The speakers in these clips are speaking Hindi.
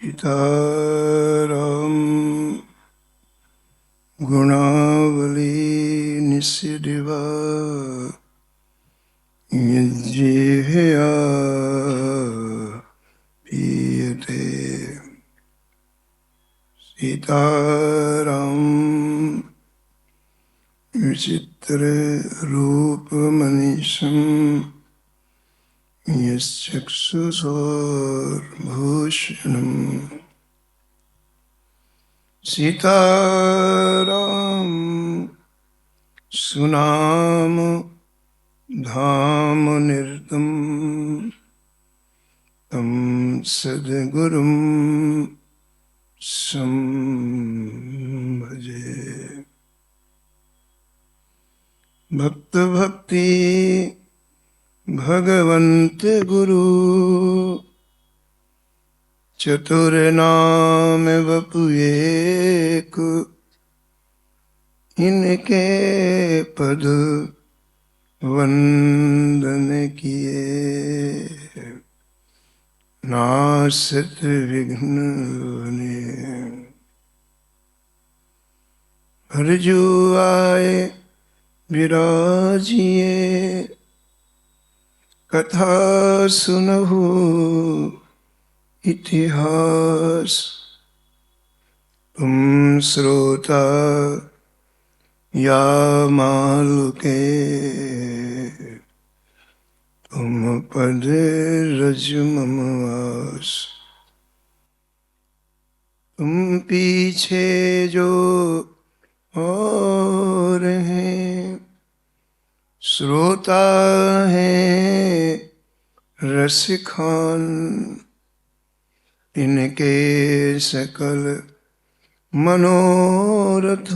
सीताराम गुणावली निस्यदिवा यज्जिह्वया पीयते। सीताराम विचित्र रूपमनीशं यश्चक्षुषोर्भूषणम्। सीताराम सुनाम धाम निरतम तम सद्गुरुं संभजे। भक्त भक्ति भगवंत गुरु चतुर नाम वपु एक। इनके पद वंदन किए नासत विघ्न बने। हरजू आए विराजिए कथा सुनहु इतिहास। तुम श्रोता या मालुके तुम पद रज मम वास। तुम पीछे जो और हैं श्रोता हैं रसिखान। इनके सकल मनोरथ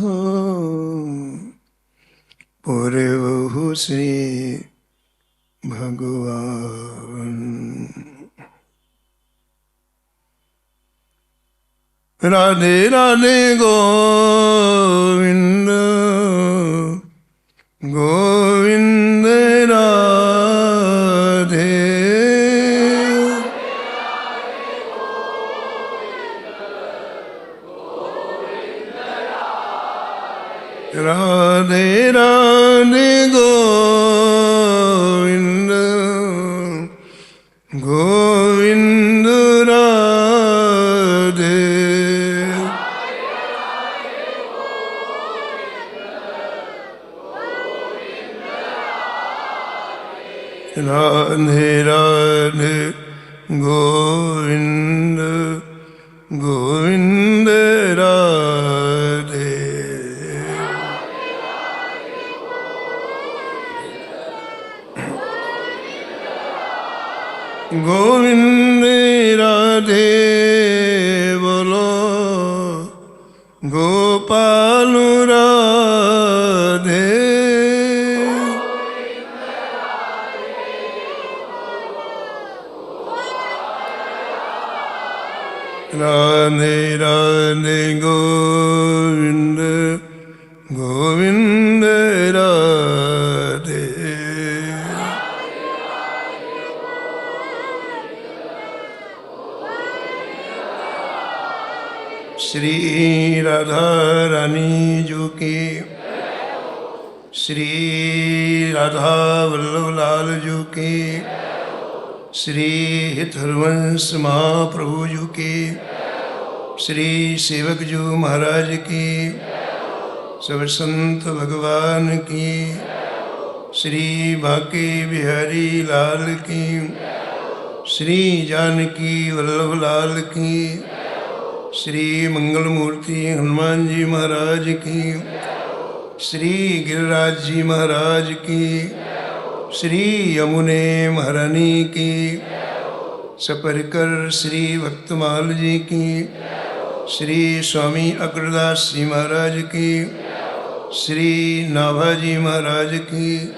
पूरे श्री भगवान। राधे राधे गोविंद गोविंद राधे। राधे राधे गोविंद गोविंद राधे। राधे राधे गोविंद गोविंद राधे। गोविंद राधे बोलो गोपाल राधे। राधे राधे गोविंद गोविंद राधे। श्री राधा रानी जो की, श्री राधा वल्लभ लाल जो की, श्री हित हरवंश महाप्रभु जी की, श्री सेवक जो महाराज की, सब संत भगवान की, श्री बांके बिहारी लाल की, श्री जानकी वल्लभ लाल की, श्री मंगल मूर्ति हनुमान जी महाराज की, श्री गिरिराज जी महाराज की, श्री यमुने महारानी की, सपरिकर श्री भक्तमाल जी की, श्री स्वामी अग्रदास जी महाराज की, श्री नाभाजी महाराज की,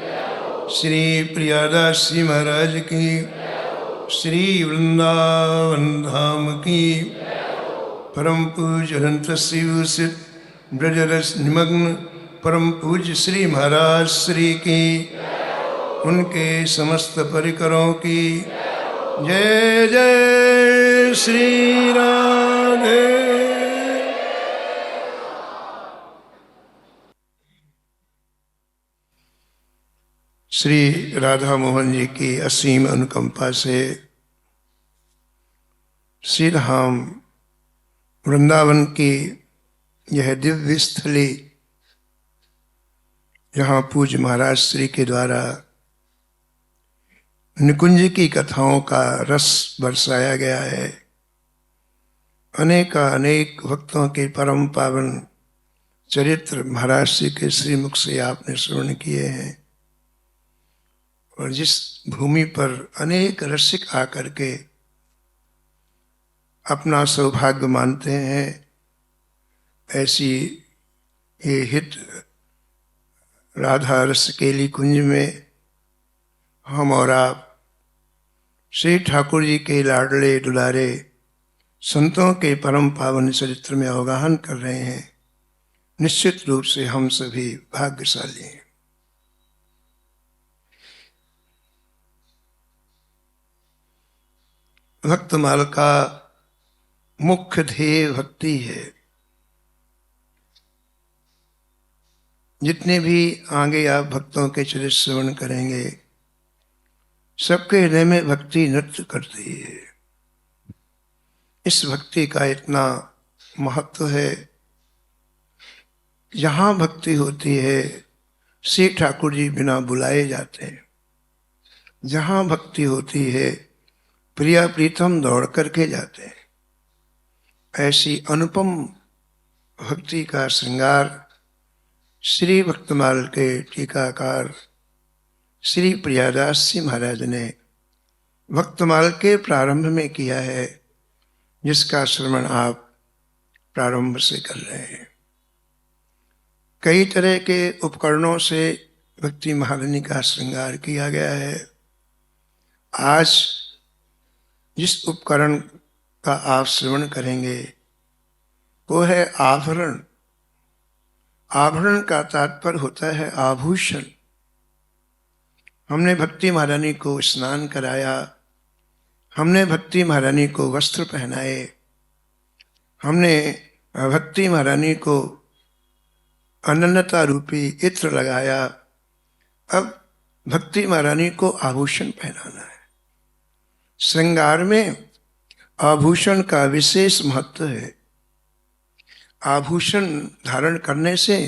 श्री प्रियादास जी महाराज की, श्री वृंदावन धाम की, परम पूज्य अनंत शिवसित ब्रजरस निमग्न परम पूज्य श्री महाराज श्री की, उनके समस्त परिकरों की जय जय श्री राधे। श्री राधा मोहन जी की असीम अनुकंपा से श्री धाम वृंदावन की यह दिव्य स्थली, जहाँ पूज्य महाराज श्री के द्वारा निकुंज की कथाओं का रस बरसाया गया है, अनेक भक्तों के परम पावन चरित्र महाराज श्री के श्रीमुख से आपने श्रवण किए हैं, और जिस भूमि पर अनेक रसिक आकर के अपना सौभाग्य मानते हैं, ऐसी ये हित राधा रसकेली कुंज में हम और आप श्री ठाकुर जी के लाडले दुलारे संतों के परम पावन चरित्र में अवगाहन कर रहे हैं। निश्चित रूप से हम सभी भाग्यशाली हैं। भक्तमाल का मुख्य ध्येय भक्ति है। जितने भी आगे आप भक्तों के चरित्र श्रवण करेंगे, सबके हृदय में भक्ति नृत्य करती है। इस भक्ति का इतना महत्व है। जहाँ भक्ति होती है, श्री ठाकुर जी बिना बुलाए जाते हैं। जहाँ भक्ति होती है, प्रिया प्रीतम दौड़ करके जाते हैं। ऐसी अनुपम भक्ति का श्रृंगार श्री भक्तमाल के टीकाकार श्री प्रियादास जी महाराज ने भक्तमाल के प्रारंभ में किया है, जिसका श्रवण आप प्रारंभ से कर रहे हैं। कई तरह के उपकरणों से भक्ति महारानी का श्रृंगार किया गया है। आज जिस उपकरण का आप श्रवण करेंगे वो है आभरण। आभरण का तात्पर्य होता है आभूषण। हमने भक्ति महारानी को स्नान कराया, हमने भक्ति महारानी को वस्त्र पहनाए, हमने भक्ति महारानी को अनन्यता रूपी इत्र लगाया। अब भक्ति महारानी को आभूषण पहनाना है। श्रृंगार में आभूषण का विशेष महत्व है। आभूषण धारण करने से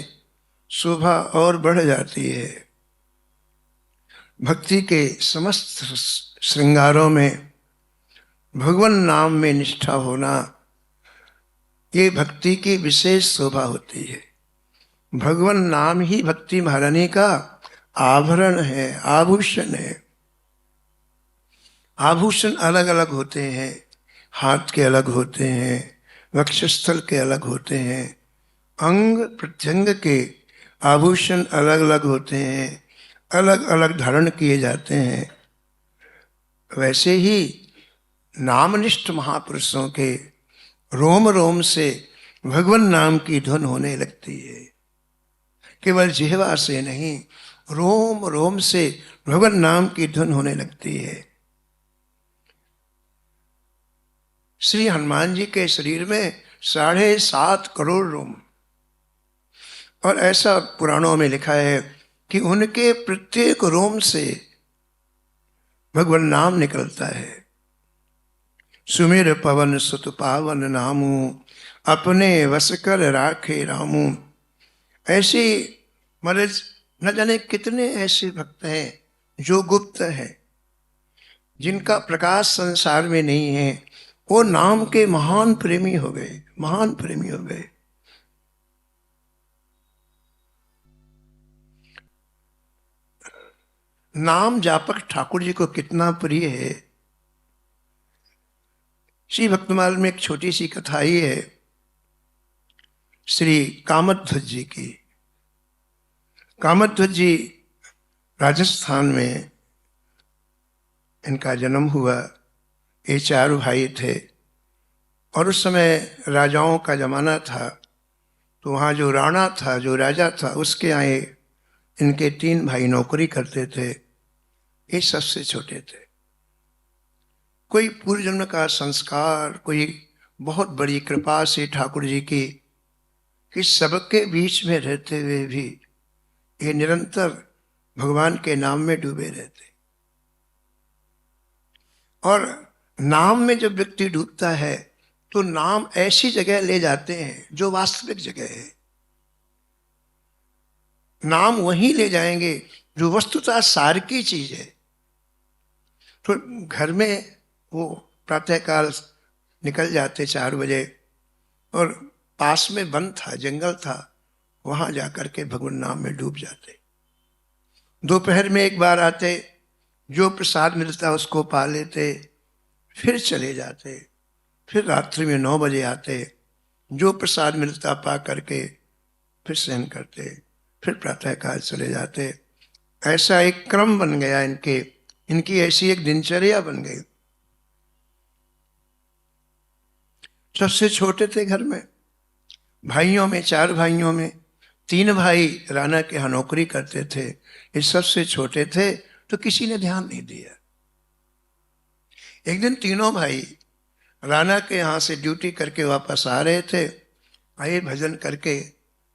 शोभा और बढ़ जाती है। भक्ति के समस्त श्रृंगारों में भगवान नाम में निष्ठा होना, ये भक्ति की विशेष शोभा होती है। भगवान नाम ही भक्ति महारानी का आभरण है, आभूषण है। आभूषण अलग अलग होते हैं। हाथ के अलग होते हैं, वक्षस्थल के अलग होते हैं, अंग प्रत्यंग के आभूषण अलग अलग होते हैं, अलग अलग धारण किए जाते हैं। वैसे ही नामनिष्ठ महापुरुषों के रोम रोम से भगवान नाम की धुन होने लगती है। केवल जिह्वा से नहीं, रोम रोम से भगवान नाम की धुन होने लगती है। श्री हनुमान जी के शरीर में 7.5 करोड़ रोम, और ऐसा पुराणों में लिखा है कि उनके प्रत्येक रोम से भगवान नाम निकलता है। सुमेर पवन सुत पावन नामू, अपने वस कर राखे रामू। ऐसे महाराज न जाने कितने ऐसे भक्त हैं जो गुप्त हैं, जिनका प्रकाश संसार में नहीं है। वो नाम के महान प्रेमी हो गए, महान प्रेमी हो गए। नाम जापक ठाकुर जी को कितना प्रिय है। श्री भक्तमाल में एक छोटी सी कथा ही है श्री कामध्वज जी की। कामध्वज जी राजस्थान में इनका जन्म हुआ। ये 4 भाई थे, और उस समय राजाओं का जमाना था। तो वहाँ जो राणा था, जो राजा था, उसके यहाँ इनके 3 भाई नौकरी करते थे। ये सबसे छोटे थे। कोई पूर्व जन्म का संस्कार, कोई बहुत बड़ी कृपा से ठाकुर जी की कि सबके बीच में रहते हुए भी ये निरंतर भगवान के नाम में डूबे रहते। और नाम में जब व्यक्ति डूबता है तो नाम ऐसी जगह ले जाते हैं जो वास्तविक जगह है। नाम वहीं ले जाएंगे जो वस्तुतः सार की चीज है। तो घर में वो प्रातःकाल निकल जाते 4 बजे और पास में वन था, जंगल था, वहां जाकर के भगवान नाम में डूब जाते। दोपहर में एक बार आते, जो प्रसाद मिलता उसको पा लेते, फिर चले जाते। फिर रात्रि में 9 बजे आते, जो प्रसाद मिलता पा करके फिर शयन करते, फिर प्रातःकाल चले जाते। ऐसा एक क्रम बन गया इनकी ऐसी एक दिनचर्या बन गई। सबसे छोटे थे घर में, भाइयों में 4 भाइयों में 3 भाई राणा के यहाँ नौकरी करते थे। ये सबसे छोटे थे तो किसी ने ध्यान नहीं दिया। एक दिन तीनों भाई राणा के यहाँ से ड्यूटी करके वापस आ रहे थे, आए भजन करके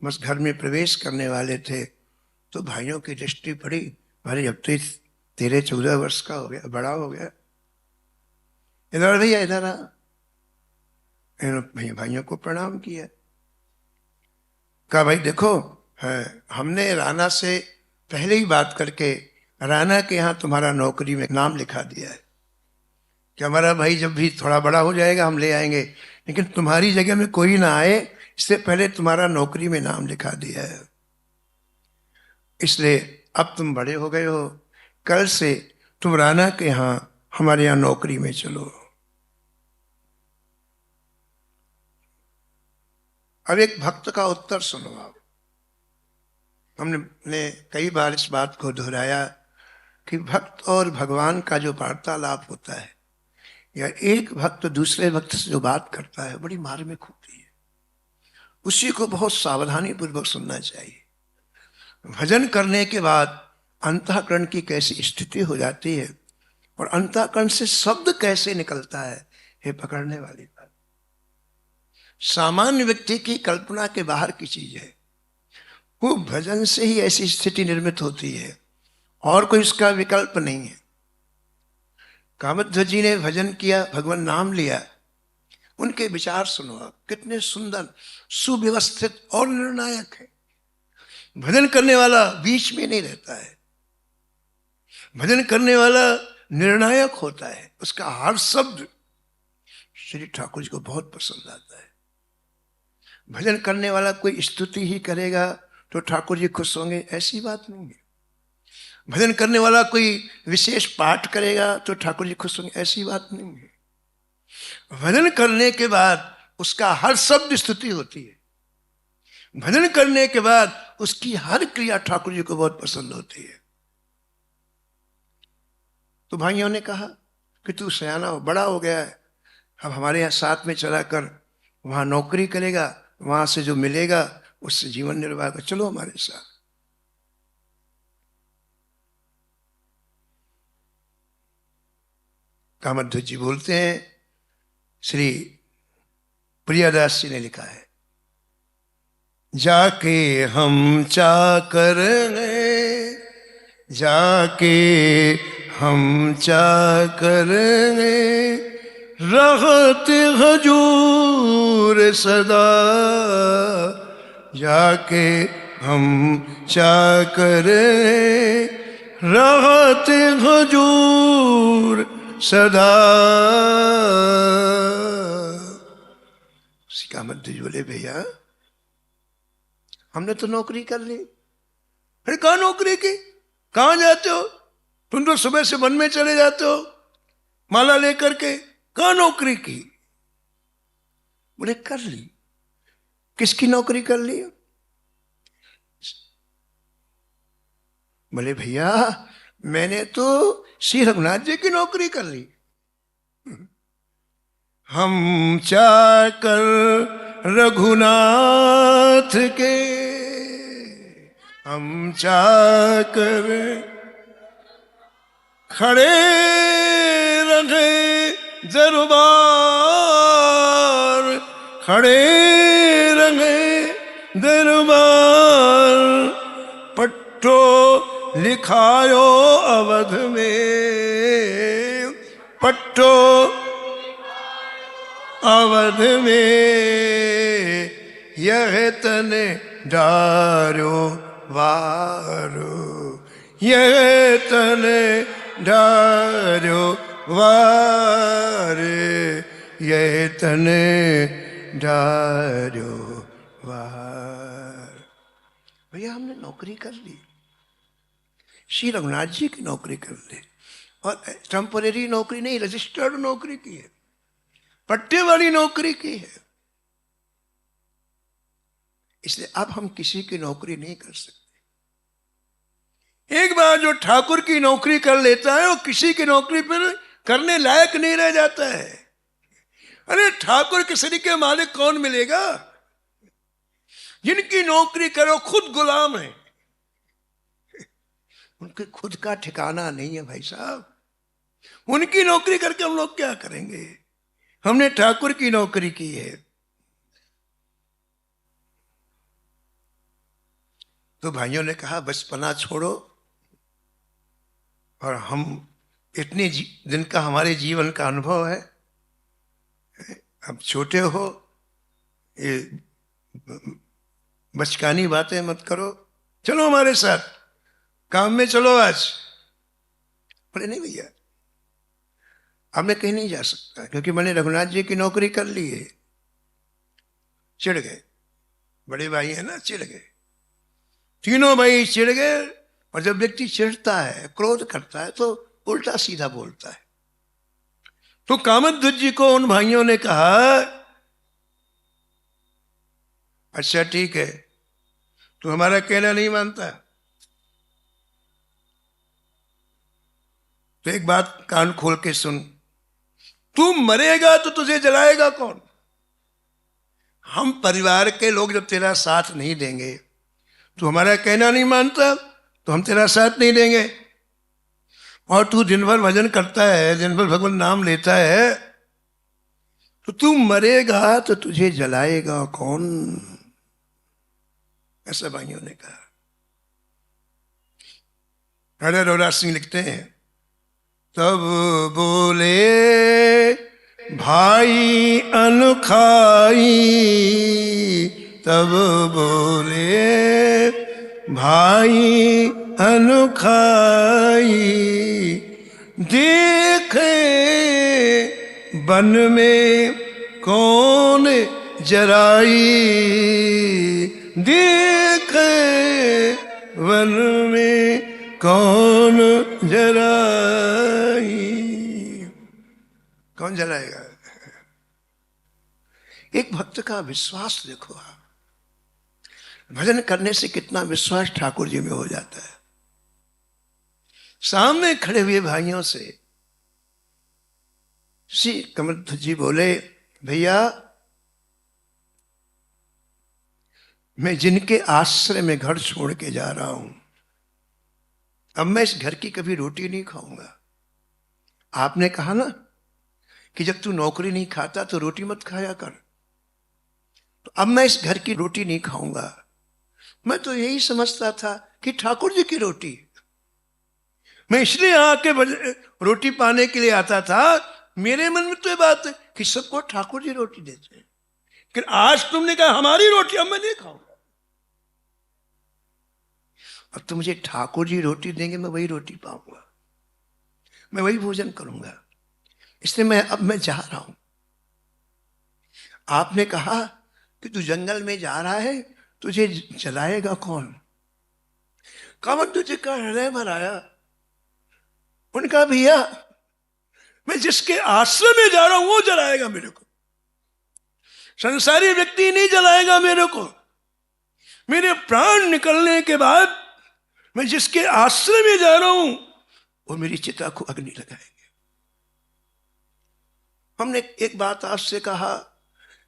बस घर में प्रवेश करने वाले थे तो भाइयों की दृष्टि पड़ी, अरे अब तो 13-14 वर्ष का हो गया, बड़ा हो गया, इधर भैया इधर आ। भाइयों को प्रणाम किया, कहा भाई देखो है, हमने राणा से पहले ही बात करके राणा के यहाँ तुम्हारा नौकरी में नाम लिखा दिया है कि हमारा भाई जब भी थोड़ा बड़ा हो जाएगा हम ले आएंगे, लेकिन तुम्हारी जगह में कोई ना आए इससे पहले तुम्हारा नौकरी में नाम लिखा दिया है। इसलिए अब तुम बड़े हो गए हो, कल से तुम राणा के यहाँ हमारे यहाँ नौकरी में चलो। अब एक भक्त का उत्तर सुनो आप। हमने कई बार इस बात को दोहराया कि भक्त और भगवान का जो वार्तालाप होता है या एक भक्त दूसरे भक्त से जो बात करता है बड़ी मार्मिक होती है। उसी को बहुत सावधानी पूर्वक सुनना चाहिए। भजन करने के बाद अंतःकरण की कैसी स्थिति हो जाती है और अंतःकरण से शब्द कैसे निकलता है, ये पकड़ने वाली बात सामान्य व्यक्ति की कल्पना के बाहर की चीज है। वो भजन से ही ऐसी स्थिति निर्मित होती है और कोई इसका विकल्प नहीं है। कामध्वज जी ने भजन किया, भगवान नाम लिया, उनके विचार सुनो आप, कितने सुंदर, सुव्यवस्थित और निर्णायक है। भजन करने वाला बीच में नहीं रहता है, भजन करने वाला निर्णायक होता है। उसका हर शब्द श्री ठाकुर जी को बहुत पसंद आता है। भजन करने वाला कोई स्तुति ही करेगा तो ठाकुर जी खुश होंगे, ऐसी बात नहीं है। भजन करने वाला कोई विशेष पाठ करेगा तो ठाकुर जी खुश होंगे, ऐसी बात नहीं है। भजन करने के बाद उसका हर शब्द स्तुति होती है। भजन करने के बाद उसकी हर क्रिया ठाकुर जी को बहुत पसंद होती है। तो भाइयों ने कहा कि तू सयाना हो, बड़ा हो गया है, अब हमारे यहाँ साथ में चला कर वहां नौकरी करेगा, वहां से जो मिलेगा उससे जीवन निर्वाह कर, चलो हमारे साथ। कामध्वज जी बोलते हैं, श्री प्रियादास जी ने लिखा है, जाके हम चाकर गए, जाके हम चाकर गए, रहत हजूर सदा, जाके हम चाकर गए, रहत हजूर सदा। कामध्वज बोले भैया हमने तो नौकरी कर ली। फिर कहाँ नौकरी की, कहाँ जाते हो तुम? तो सुबह से वन में चले जाते हो माला लेकर के, कहाँ नौकरी की? बोले कर ली। किसकी नौकरी कर ली? बोले भैया मैंने तो श्री रघुनाथ जी की नौकरी कर ली। हम चाकर रघुनाथ के, हम चाकर खड़े रहे दरबार, खड़े रहे दरबार, पट्टो लिखायो अवध में, पट्टो अवध में, यह तन डारो वारो, यह तन डारो वार, यह तन डारो वार। भैया हमने नौकरी कर ली, श्री रघुनाथ जी की नौकरी कर ली, और टेम्परेरी नौकरी नहीं, रजिस्टर्ड नौकरी की है, पट्टे वाली नौकरी की है। इसलिए अब हम किसी की नौकरी नहीं कर सकते। एक बार जो ठाकुर की नौकरी कर लेता है वो किसी की नौकरी पर करने लायक नहीं रह जाता है। अरे ठाकुर के शरीर के मालिक कौन मिलेगा? जिनकी नौकरी करो खुद गुलाम है, उनके खुद का ठिकाना नहीं है भाई साहब। उनकी नौकरी करके हम लोग क्या करेंगे? हमने ठाकुर की नौकरी की है। तो भाइयों ने कहा बचपना छोड़ो, और हम इतने दिन का हमारे जीवन का अनुभव है, अब छोटे हो, ये बचकानी बातें मत करो, चलो हमारे साथ काम में चलो आज। बोले नहीं भैया, अब मैं कहीं नहीं जा सकता, क्योंकि मैंने रघुनाथ जी की नौकरी कर ली है। चिढ़ गए, बड़े भाई है ना, चिढ़ गए, तीनों भाई चिढ़ गए। और जब व्यक्ति चिढ़ता है, क्रोध करता है, तो उल्टा सीधा बोलता है। तो कामध्वज जी को उन भाइयों ने कहा अच्छा ठीक है, तू हमारा कहना नहीं मानता, तो एक बात कान खोल के सुन, तू मरेगा तो तुझे जलाएगा कौन? हम परिवार के लोग जब तेरा साथ नहीं देंगे, तू हमारा कहना नहीं मानता तो हम तेरा साथ नहीं देंगे। और तू दिन भर भजन करता है, दिन भर भगवान नाम लेता है, तो तू मरेगा तो तुझे जलाएगा कौन? ऐसा भाइयों ने कहा। राजा रघुराज सिंह लिखते हैं, तब बोले भाई अनखाई, तब बोले भाई अनखाई, देखे वन में कौन जराई, देखे वन में कौन जराई। कौन जलाएगा? एक भक्त का विश्वास देखो आप, भजन करने से कितना विश्वास ठाकुर जी में हो जाता है। सामने खड़े हुए भाइयों से श्री कामध्वज जी बोले, भैया मैं जिनके आश्रय में घर छोड़ के जा रहा हूं, अब मैं इस घर की कभी रोटी नहीं खाऊंगा। आपने कहा ना कि जब तू नौकरी नहीं खाता तो रोटी मत खाया कर, तो अब मैं इस घर की रोटी नहीं खाऊंगा। मैं तो यही समझता था कि ठाकुर जी की रोटी, मैं इसलिए आके रोटी पाने के लिए आता था। मेरे मन में तो ये बात है कि सबको ठाकुर जी रोटी देते हैं, लेकिन आज तुमने कहा हमारी रोटी, अब मैं नहीं खाऊंगा। अब तो मुझे ठाकुर जी रोटी देंगे, मैं वही रोटी पाऊंगा, मैं वही भोजन करूंगा, इसलिए मैं जा रहा हूं। आपने कहा कि तू जंगल में जा रहा है, तुझे जलाएगा कौन? कामध्वज जी का हृदय भर आया। उनका भैया मैं जिसके आश्रय में जा रहा हूं वो जलाएगा मेरे को, संसारी व्यक्ति नहीं जलाएगा मेरे को। मेरे प्राण निकलने के बाद मैं जिसके आश्रय में जा रहा हूं वो मेरी चिता को अग्नि लगाएंगे। हमने एक बात आपसे कहा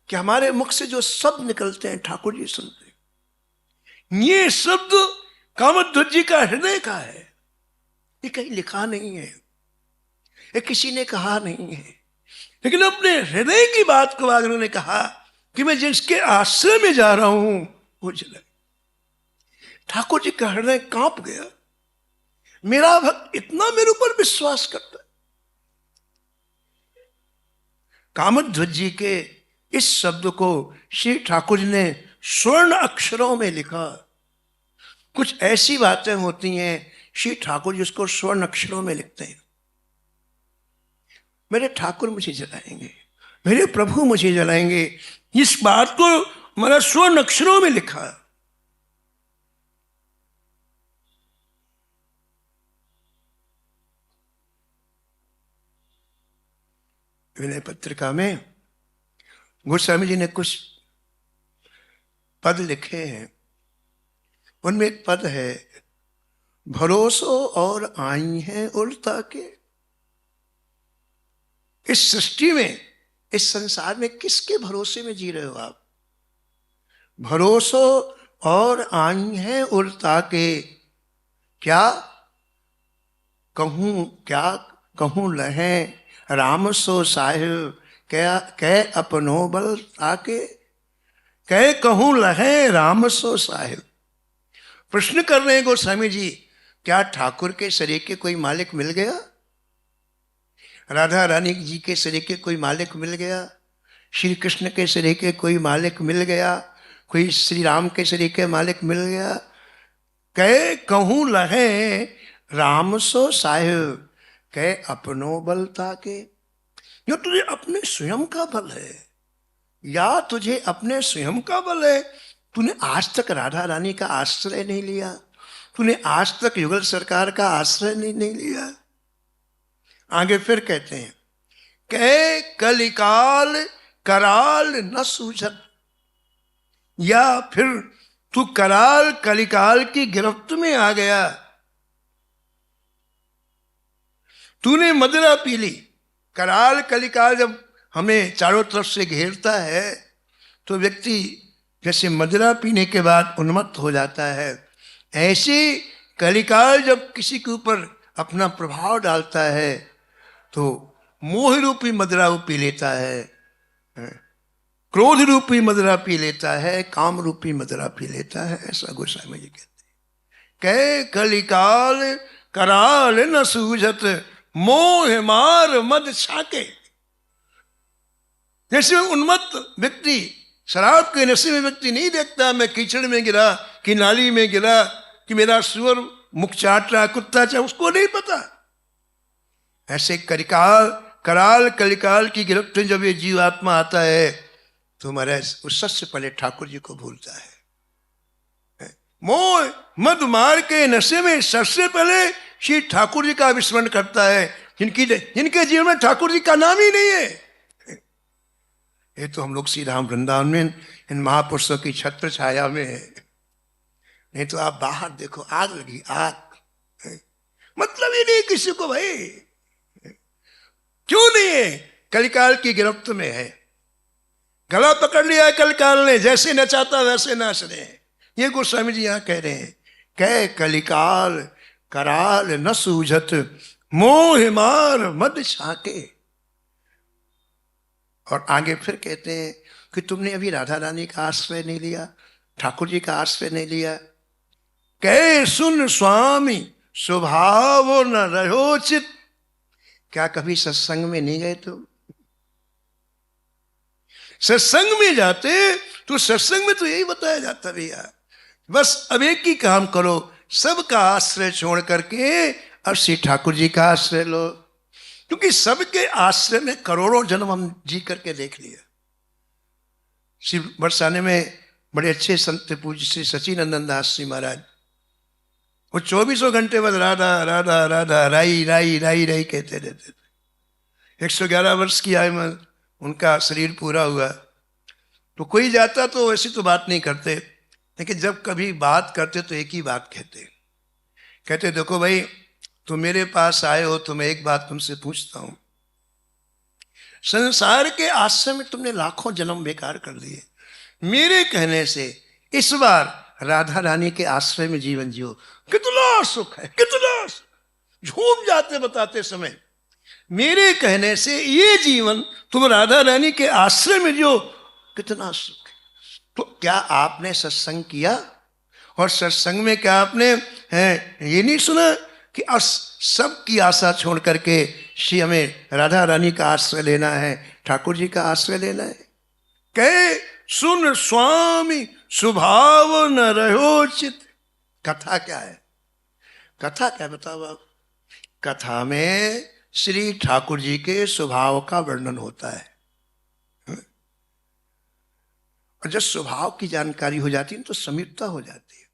कि हमारे मुख से जो शब्द निकलते हैं ठाकुर जी सुनते हैं, ये शब्द कामध्वज जी का हृदय का है, ये कहीं लिखा नहीं है, ये किसी ने कहा नहीं है, लेकिन अपने हृदय की बात को आज उन्होंने कहा कि मैं जिसके आश्रय में जा रहा हूं वो जला। ठाकुर जी का हृदय कांप गया, मेरा भक्त इतना मेरे ऊपर विश्वास करता है। कामध्वज जी के इस शब्द को श्री ठाकुर जी ने स्वर्ण अक्षरों में लिखा। कुछ ऐसी बातें होती हैं श्री ठाकुर जी उसको स्वर्ण अक्षरों में लिखते हैं। मेरे ठाकुर मुझे जलाएंगे, मेरे प्रभु मुझे जलाएंगे, इस बात को मैंने स्वर्ण अक्षरों में लिखा। विनय पत्रिका में गोस्वामी जी ने कुछ पद लिखे हैं। उनमें एक पद है, भरोसो और आई हैं उल्टा के। इस सृष्टि में, इस संसार में किसके भरोसे में जी रहे हो आप? भरोसो और आई हैं उल्टा के, क्या कहूं लहें राम सो साहिब, क्या कह अपनो बल ताके, कह कहूं लहें राम सो साहिब। प्रश्न कर रहे हैं गोस्वामी जी, क्या ठाकुर के शरीर के कोई मालिक मिल गया? राधा रानी जी के शरीर के कोई मालिक मिल गया? श्री कृष्ण के शरीर के कोई मालिक मिल गया? कोई श्री राम के शरीर के मालिक मिल गया? कह कहूं लहे राम सो साहिब, कह अपनो बल ताके। यो तुझे अपने स्वयं का बल है या तुझे अपने स्वयं का बल है? तूने आज तक राधा रानी का आश्रय नहीं लिया, तूने आज तक युगल सरकार का आश्रय नहीं लिया। आगे फिर कहते हैं, कह कलिकाल कराल न सूझत, या फिर तू कराल कलिकाल की गिरफ्त में आ गया। तूने मदिरा पी ली। कराल कलिकाल जब हमें चारों तरफ से घेरता है तो व्यक्ति जैसे मदिरा पीने के बाद उन्मत्त हो जाता है, ऐसे कलिकाल जब किसी के ऊपर अपना प्रभाव डालता है तो मोह रूपी मदिरा वो पी लेता है, क्रोध रूपी मदिरा पी लेता है, काम रूपी मदिरा पी लेता है। ऐसा गोस्वामी जी कहते हैं। कह कलिकाल कराल न सूझत, मोह मार मद छाके। जैसे उन्मत्त व्यक्ति, शराब के नशे में व्यक्ति नहीं देखता मैं कीचड़ में गिरा कि नाली में गिरा कि मेरा सुअर मुख चाट रहा, कुत्ता चाहे, उसको नहीं पता। ऐसे कराल कलिकाल की गिरफ्त में जब ये जीवात्मा आता है तो महाराज उस सबसे पहले ठाकुर जी को भूलता है। मोह मद मार के नशे में सबसे पहले श्री ठाकुर जी का विस्मरण करता है, जिनके जीवन में ठाकुर जी का नाम ही नहीं है। ये तो हम लोग श्री राम वृंदावन में इन महापुरुषों की छत्र छाया में है, नहीं तो आप बाहर देखो, आग लगी, आग। मतलब ही नहीं किसी को भाई, क्यों नहीं है? कलिकाल की गिरफ्त में है, गला पकड़ लिया है कलिकाल ने, जैसे नचाता वैसे नाच रहे हैं। ये गोस्वामी जी यहां कह रहे हैं, कह कलिकाल कराल न सूझत, मोह मार मद छाके। और आगे फिर कहते हैं कि तुमने अभी राधा रानी का आश्रय नहीं लिया, ठाकुर जी का आश्रय नहीं लिया। कह सुन स्वामी स्वभाव न रहो चित, क्या कभी सत्संग में नहीं गए तुम? सत्संग में जाते तो सत्संग में तो यही बताया जाता भैया, बस अब एक ही काम करो, सबका आश्रय छोड़ करके अब श्री ठाकुर जी का आश्रय लो। क्योंकि सबके आश्रय में करोड़ों जन्म हम जी करके देख लिया। श्री बरसाने में बड़े अच्छे संत पूज्य श्री सचिनंदन दास जी महाराज, वो 24 घंटे बस राधा राधा राधा राई राई राई राई कहते रहते थे। 111 वर्ष की आयु में उनका शरीर पूरा हुआ। तो कोई जाता तो वैसी तो बात नहीं करते, लेकिन जब कभी बात करते तो एक ही बात कहते देखो भाई, तुम मेरे पास आए हो तो मैं एक बात तुमसे पूछता हूं। संसार के आश्रय में तुमने लाखों जन्म बेकार कर दिए, मेरे कहने से इस बार राधा रानी के आश्रय में जीवन जियो, कितना सुख है, कितना झूम जाते बताते समय। मेरे कहने से ये जीवन तुम राधा रानी के आश्रय में जो कितना सुख है। तो क्या आपने सत्संग किया? और सत्संग में क्या आपने ये नहीं सुना कि सब की आशा छोड़ करके श्री हमें राधा रानी का आश्रय लेना है, ठाकुर जी का आश्रय लेना है। कहे सुन स्वामी स्वभाव न रहो चित। कथा क्या है? कथा क्या बताओ आप? कथा में श्री ठाकुर जी के स्वभाव का वर्णन होता है। और जब स्वभाव की जानकारी हो जाती है तो समीपता हो जाती है।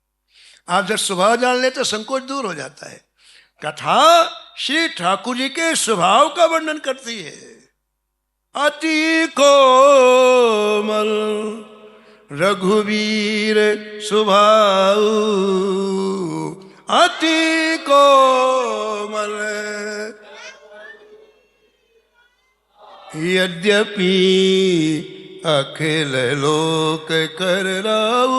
आप जब स्वभाव जान लेते तो संकोच दूर हो जाता है। कथा श्री ठाकुर जी के स्वभाव का वर्णन करती है। अति कोमल रघुवीर स्वभाव, अति कोमल यद्यपि अखिल लोक कर राऊ,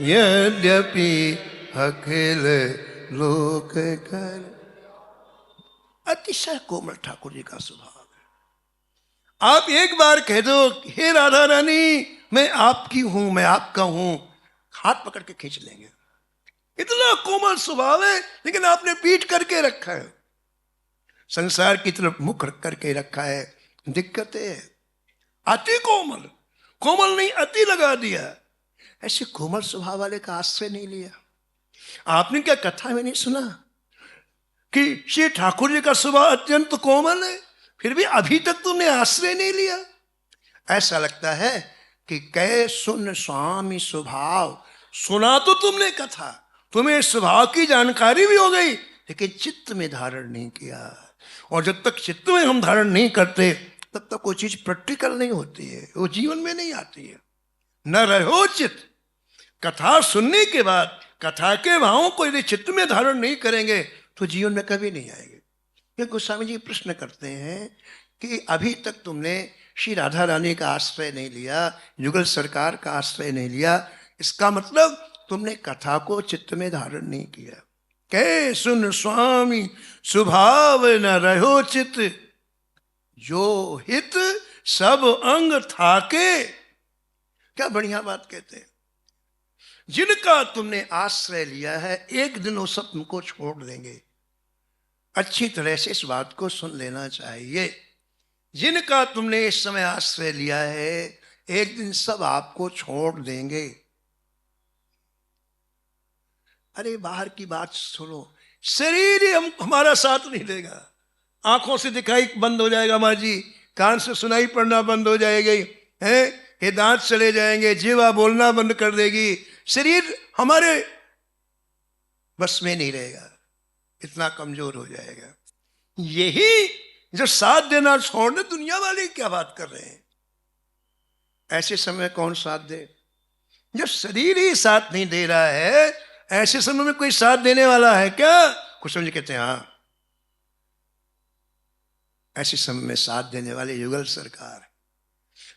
यद्यपि अखिल लोक कर। अतिशय कोमल ठाकुर जी का स्वभाव है। आप एक बार कह दो हे राधा रानी मैं आपकी हूं, मैं आपका हूं, हाथ पकड़ के खींच लेंगे। इतना कोमल स्वभाव है, लेकिन आपने पीठ करके रखा है, संसार की तरफ मुख रख करके रखा है। दिक्कत है अति कोमल, कोमल नहीं अति लगा दिया। ऐसे कोमल स्वभाव वाले का आश्रय नहीं लिया। आपने क्या कथा में नहीं सुना कि श्री ठाकुर जी का स्वभाव अत्यंत कोमल है, फिर भी अभी तक तुमने आश्रय नहीं लिया? ऐसा लगता है कि कै सुन स्वामी स्वभाव। सुना तो तुमने कथा, तुम्हें स्वभाव की जानकारी भी हो गई, लेकिन चित्त में धारण नहीं किया। और जब तक चित्त में हम धारण नहीं करते तब तक वो चीज प्रैक्टिकल नहीं होती है, वो जीवन में नहीं आती है। न रहो चित्त। कथा सुनने के बाद कथा के भावों को यदि चित्त में धारण नहीं करेंगे तो जीवन में कभी नहीं आएंगे। ये गोस्वामी जी प्रश्न करते हैं कि अभी तक तुमने श्री राधा रानी का आश्रय नहीं लिया, युगल सरकार का आश्रय नहीं लिया, इसका मतलब तुमने कथा को चित्त में धारण नहीं किया। कहे सुन स्वामी स्वभाव न रहो चित्त, जो हित सब अंग थाके। क्या बढ़िया बात कहते हैं। जिनका तुमने आश्रय लिया है एक दिन वो सब तुमको छोड़ देंगे। अच्छी तरह से इस बात को सुन लेना चाहिए। जिनका तुमने इस समय आश्रय लिया है एक दिन सब आपको छोड़ देंगे। अरे बाहर की बात छोड़ो, शरीर ही हमारा साथ नहीं देगा। आंखों से दिखाई बंद हो जाएगा हमारी जी, कान से सुनाई पड़ना बंद हो जाएगी, हैं ये दांत चले जाएंगे, जीवा बोलना बंद कर देगी, शरीर हमारे बस में नहीं रहेगा, इतना कमजोर हो जाएगा। यही जो साथ देना छोड़ दे, दुनिया वाले क्या बात कर रहे हैं। ऐसे समय कौन साथ दे? जब शरीर ही साथ नहीं दे रहा है, ऐसे समय में कोई साथ देने वाला है क्या? कुछ समझ कहते हैं हाँ, ऐसे समय में साथ देने वाले युगल सरकार।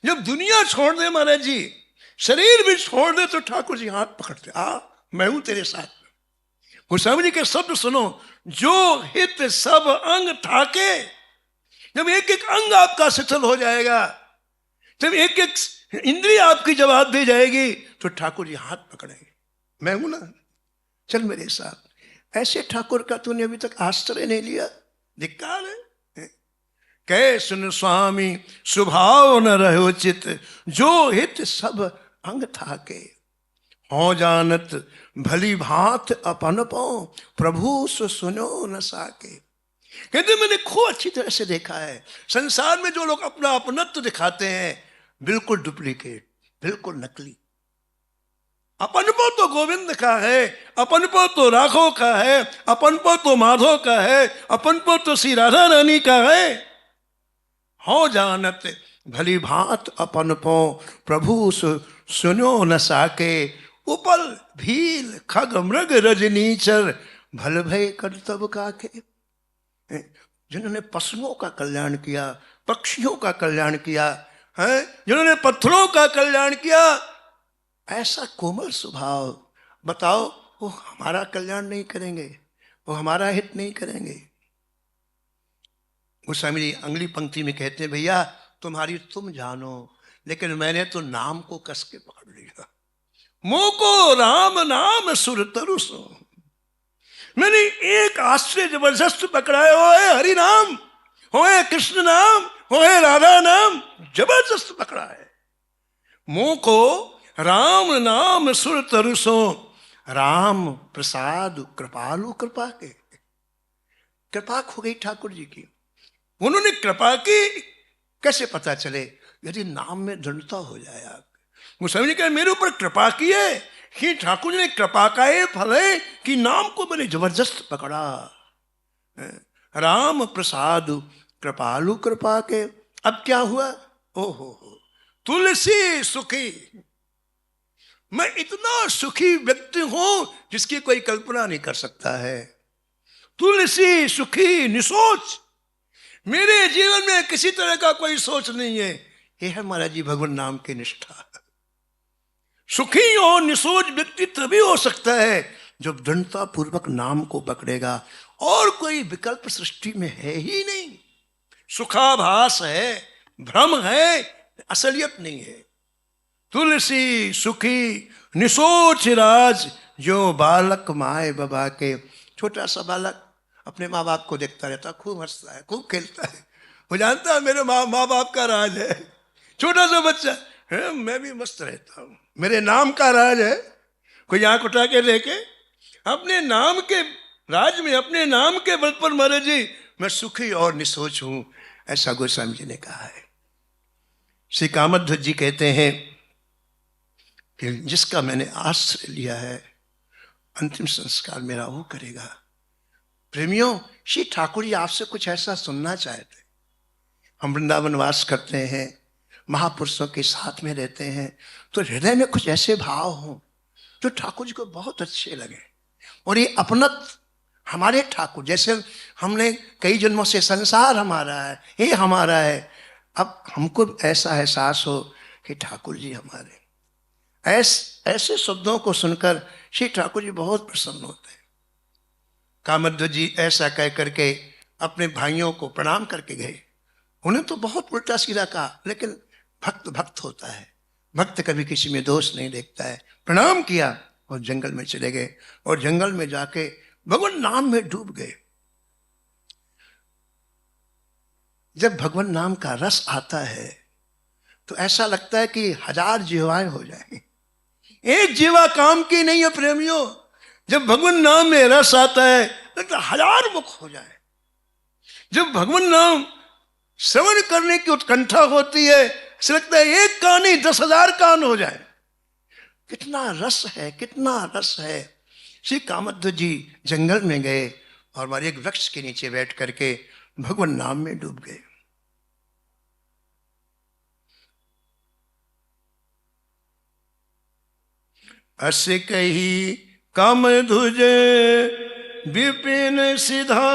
जब दुनिया छोड़ दे महाराज जी, शरीर भी छोड़ दे, तो ठाकुर जी हाथ पकड़ते, आ मैं हूं तेरे साथ। गोस्वामी जी के शब्द सुनो, जो हित सब अंग ठाके। जब एक एक अंग आपका शिथिल हो जाएगा, जब एक एक इंद्रिय आपकी जवाब दे जाएगी, तो ठाकुर जी हाथ पकड़ेंगे, मैं हूं ना, चल मेरे साथ। ऐसे ठाकुर का तूने अभी तक आश्रय नहीं लिया, धिक्कार है। कह सुन स्वामी स्वभाव न रहो चित, जो हित सब अंग थाके। हो जानत भली भांत अपन पो, प्रभु सुनो न साके। कहते मैंने खूब अच्छी तरह से देखा है, संसार में जो लोग अपना अपनत्व दिखाते हैं बिल्कुल डुप्लीकेट, बिल्कुल नकली। अपन पो तो गोविंद का है, अपन पो तो राघव का है, अपन पो तो माधव का है, अपन पो तो श्री राधा रानी का है। हो जानत भली भांत अपन पो, प्रभु सुनो न साके। उपल भील खग मृग रजनीचर, भल भय कर्तव्य काके। जिन्होंने पशुओं का कल्याण किया, पक्षियों का कल्याण किया है, जिन्होंने पत्थरों का कल्याण किया, ऐसा कोमल स्वभाव, बताओ वो हमारा कल्याण नहीं करेंगे, वो हमारा हित नहीं करेंगे। गोस्वामी जी अगली पंक्ति में कहते हैं, भैया तुम्हारी तुम जानो, लेकिन मैंने तो नाम को कस के पकड़ लिया। मोको राम नाम सुर तरुसो, मैंने एक आश्रय जबरदस्त पकड़ाए हो है, हरि नाम हो है, कृष्ण नाम हो है, राधा नाम जबरदस्त पकड़ा है। मोको राम नाम सुर तरुसो, राम प्रसाद कृपालु कृपा के। कृपा खो गई ठाकुर जी की, उन्होंने कृपा की कैसे पता चले? यदि नाम में दृढ़ता हो जाए। आप गोस्वामी जी कहे मेरे ऊपर कृपा की है कि ठाकुर जी ने कृपा का ये फल है कि नाम को मैंने जबरदस्त पकड़ा। राम प्रसाद कृपालु कृपा के। अब क्या हुआ? ओहो तुलसी सुखी, मैं इतना सुखी व्यक्ति हूं जिसकी कोई कल्पना नहीं कर सकता है। तुलसी सुखी निसोच, मेरे जीवन में किसी तरह का कोई सोच नहीं है। ये है महाराज जी भगवान नाम की निष्ठा। सुखी और निसोच व्यक्ति तभी हो सकता है जब दृढ़ता पूर्वक नाम को पकड़ेगा, और कोई विकल्प सृष्टि में है ही नहीं। सुखाभास है, भ्रम है, असलियत नहीं है। तुलसी सुखी निसोच राज, जो बालक माए बाबा के। छोटा सा बालक अपने माँ बाप को देखता रहता, खूब हंसता है, खूब खेलता है, वो जानता है मेरे माँ बाप का राज है। छोटा सा बच्चा है, मैं भी मस्त रहता हूँ, मेरे नाम का राज है। कोई आंख उठा के देखे, अपने नाम के राज में, अपने नाम के बल पर महाराज जी मैं सुखी और निसोच हूं, ऐसा गोस्वामी जी ने कहा है। श्री कामध्वज जी कहते हैं कि जिसका मैंने आश्रय लिया है, अंतिम संस्कार मेरा वो करेगा। प्रेमियों, श्री ठाकुर जी आपसे कुछ ऐसा सुनना चाहते। हम वृंदावन वास करते हैं, महापुरुषों के साथ में रहते हैं, तो हृदय में कुछ ऐसे भाव हों जो ठाकुर जी को बहुत अच्छे लगे। और ये अपनत हमारे ठाकुर, जैसे हमने कई जन्मों से संसार हमारा है, ये हमारा है, अब हमको ऐसा एहसास हो कि ठाकुर जी हमारे। ऐसे शब्दों को सुनकर श्री ठाकुर जी बहुत प्रसन्न होते हैं। कामध्वज जी ऐसा कह करके अपने भाइयों को प्रणाम करके गए। उन्हें तो बहुत उल्टा सीधा कहा, लेकिन भक्त भक्त होता है, भक्त कभी किसी में दोष नहीं देखता है। प्रणाम किया और जंगल में चले गए, और जंगल में जाके भगवान नाम में डूब गए। जब भगवान नाम का रस आता है तो ऐसा लगता है कि 1000 जीवाएं हो जाएं। एक जीवा काम की नहीं है प्रेमियों। जब भगवान नाम में रस आता है तो 1000 मुख हो जाए। जब भगवान नाम श्रवण करने की उत्कंठा होती है, ऐसा लगता है एक कान नहीं 10,000 कान हो जाए। कितना रस है, कितना रस है। श्री कामध्वज जी जंगल में गए और हमारे एक वृक्ष के नीचे बैठ करके भगवान नाम में डूब गए। अस कही कामध्वज विपिन सिधारी,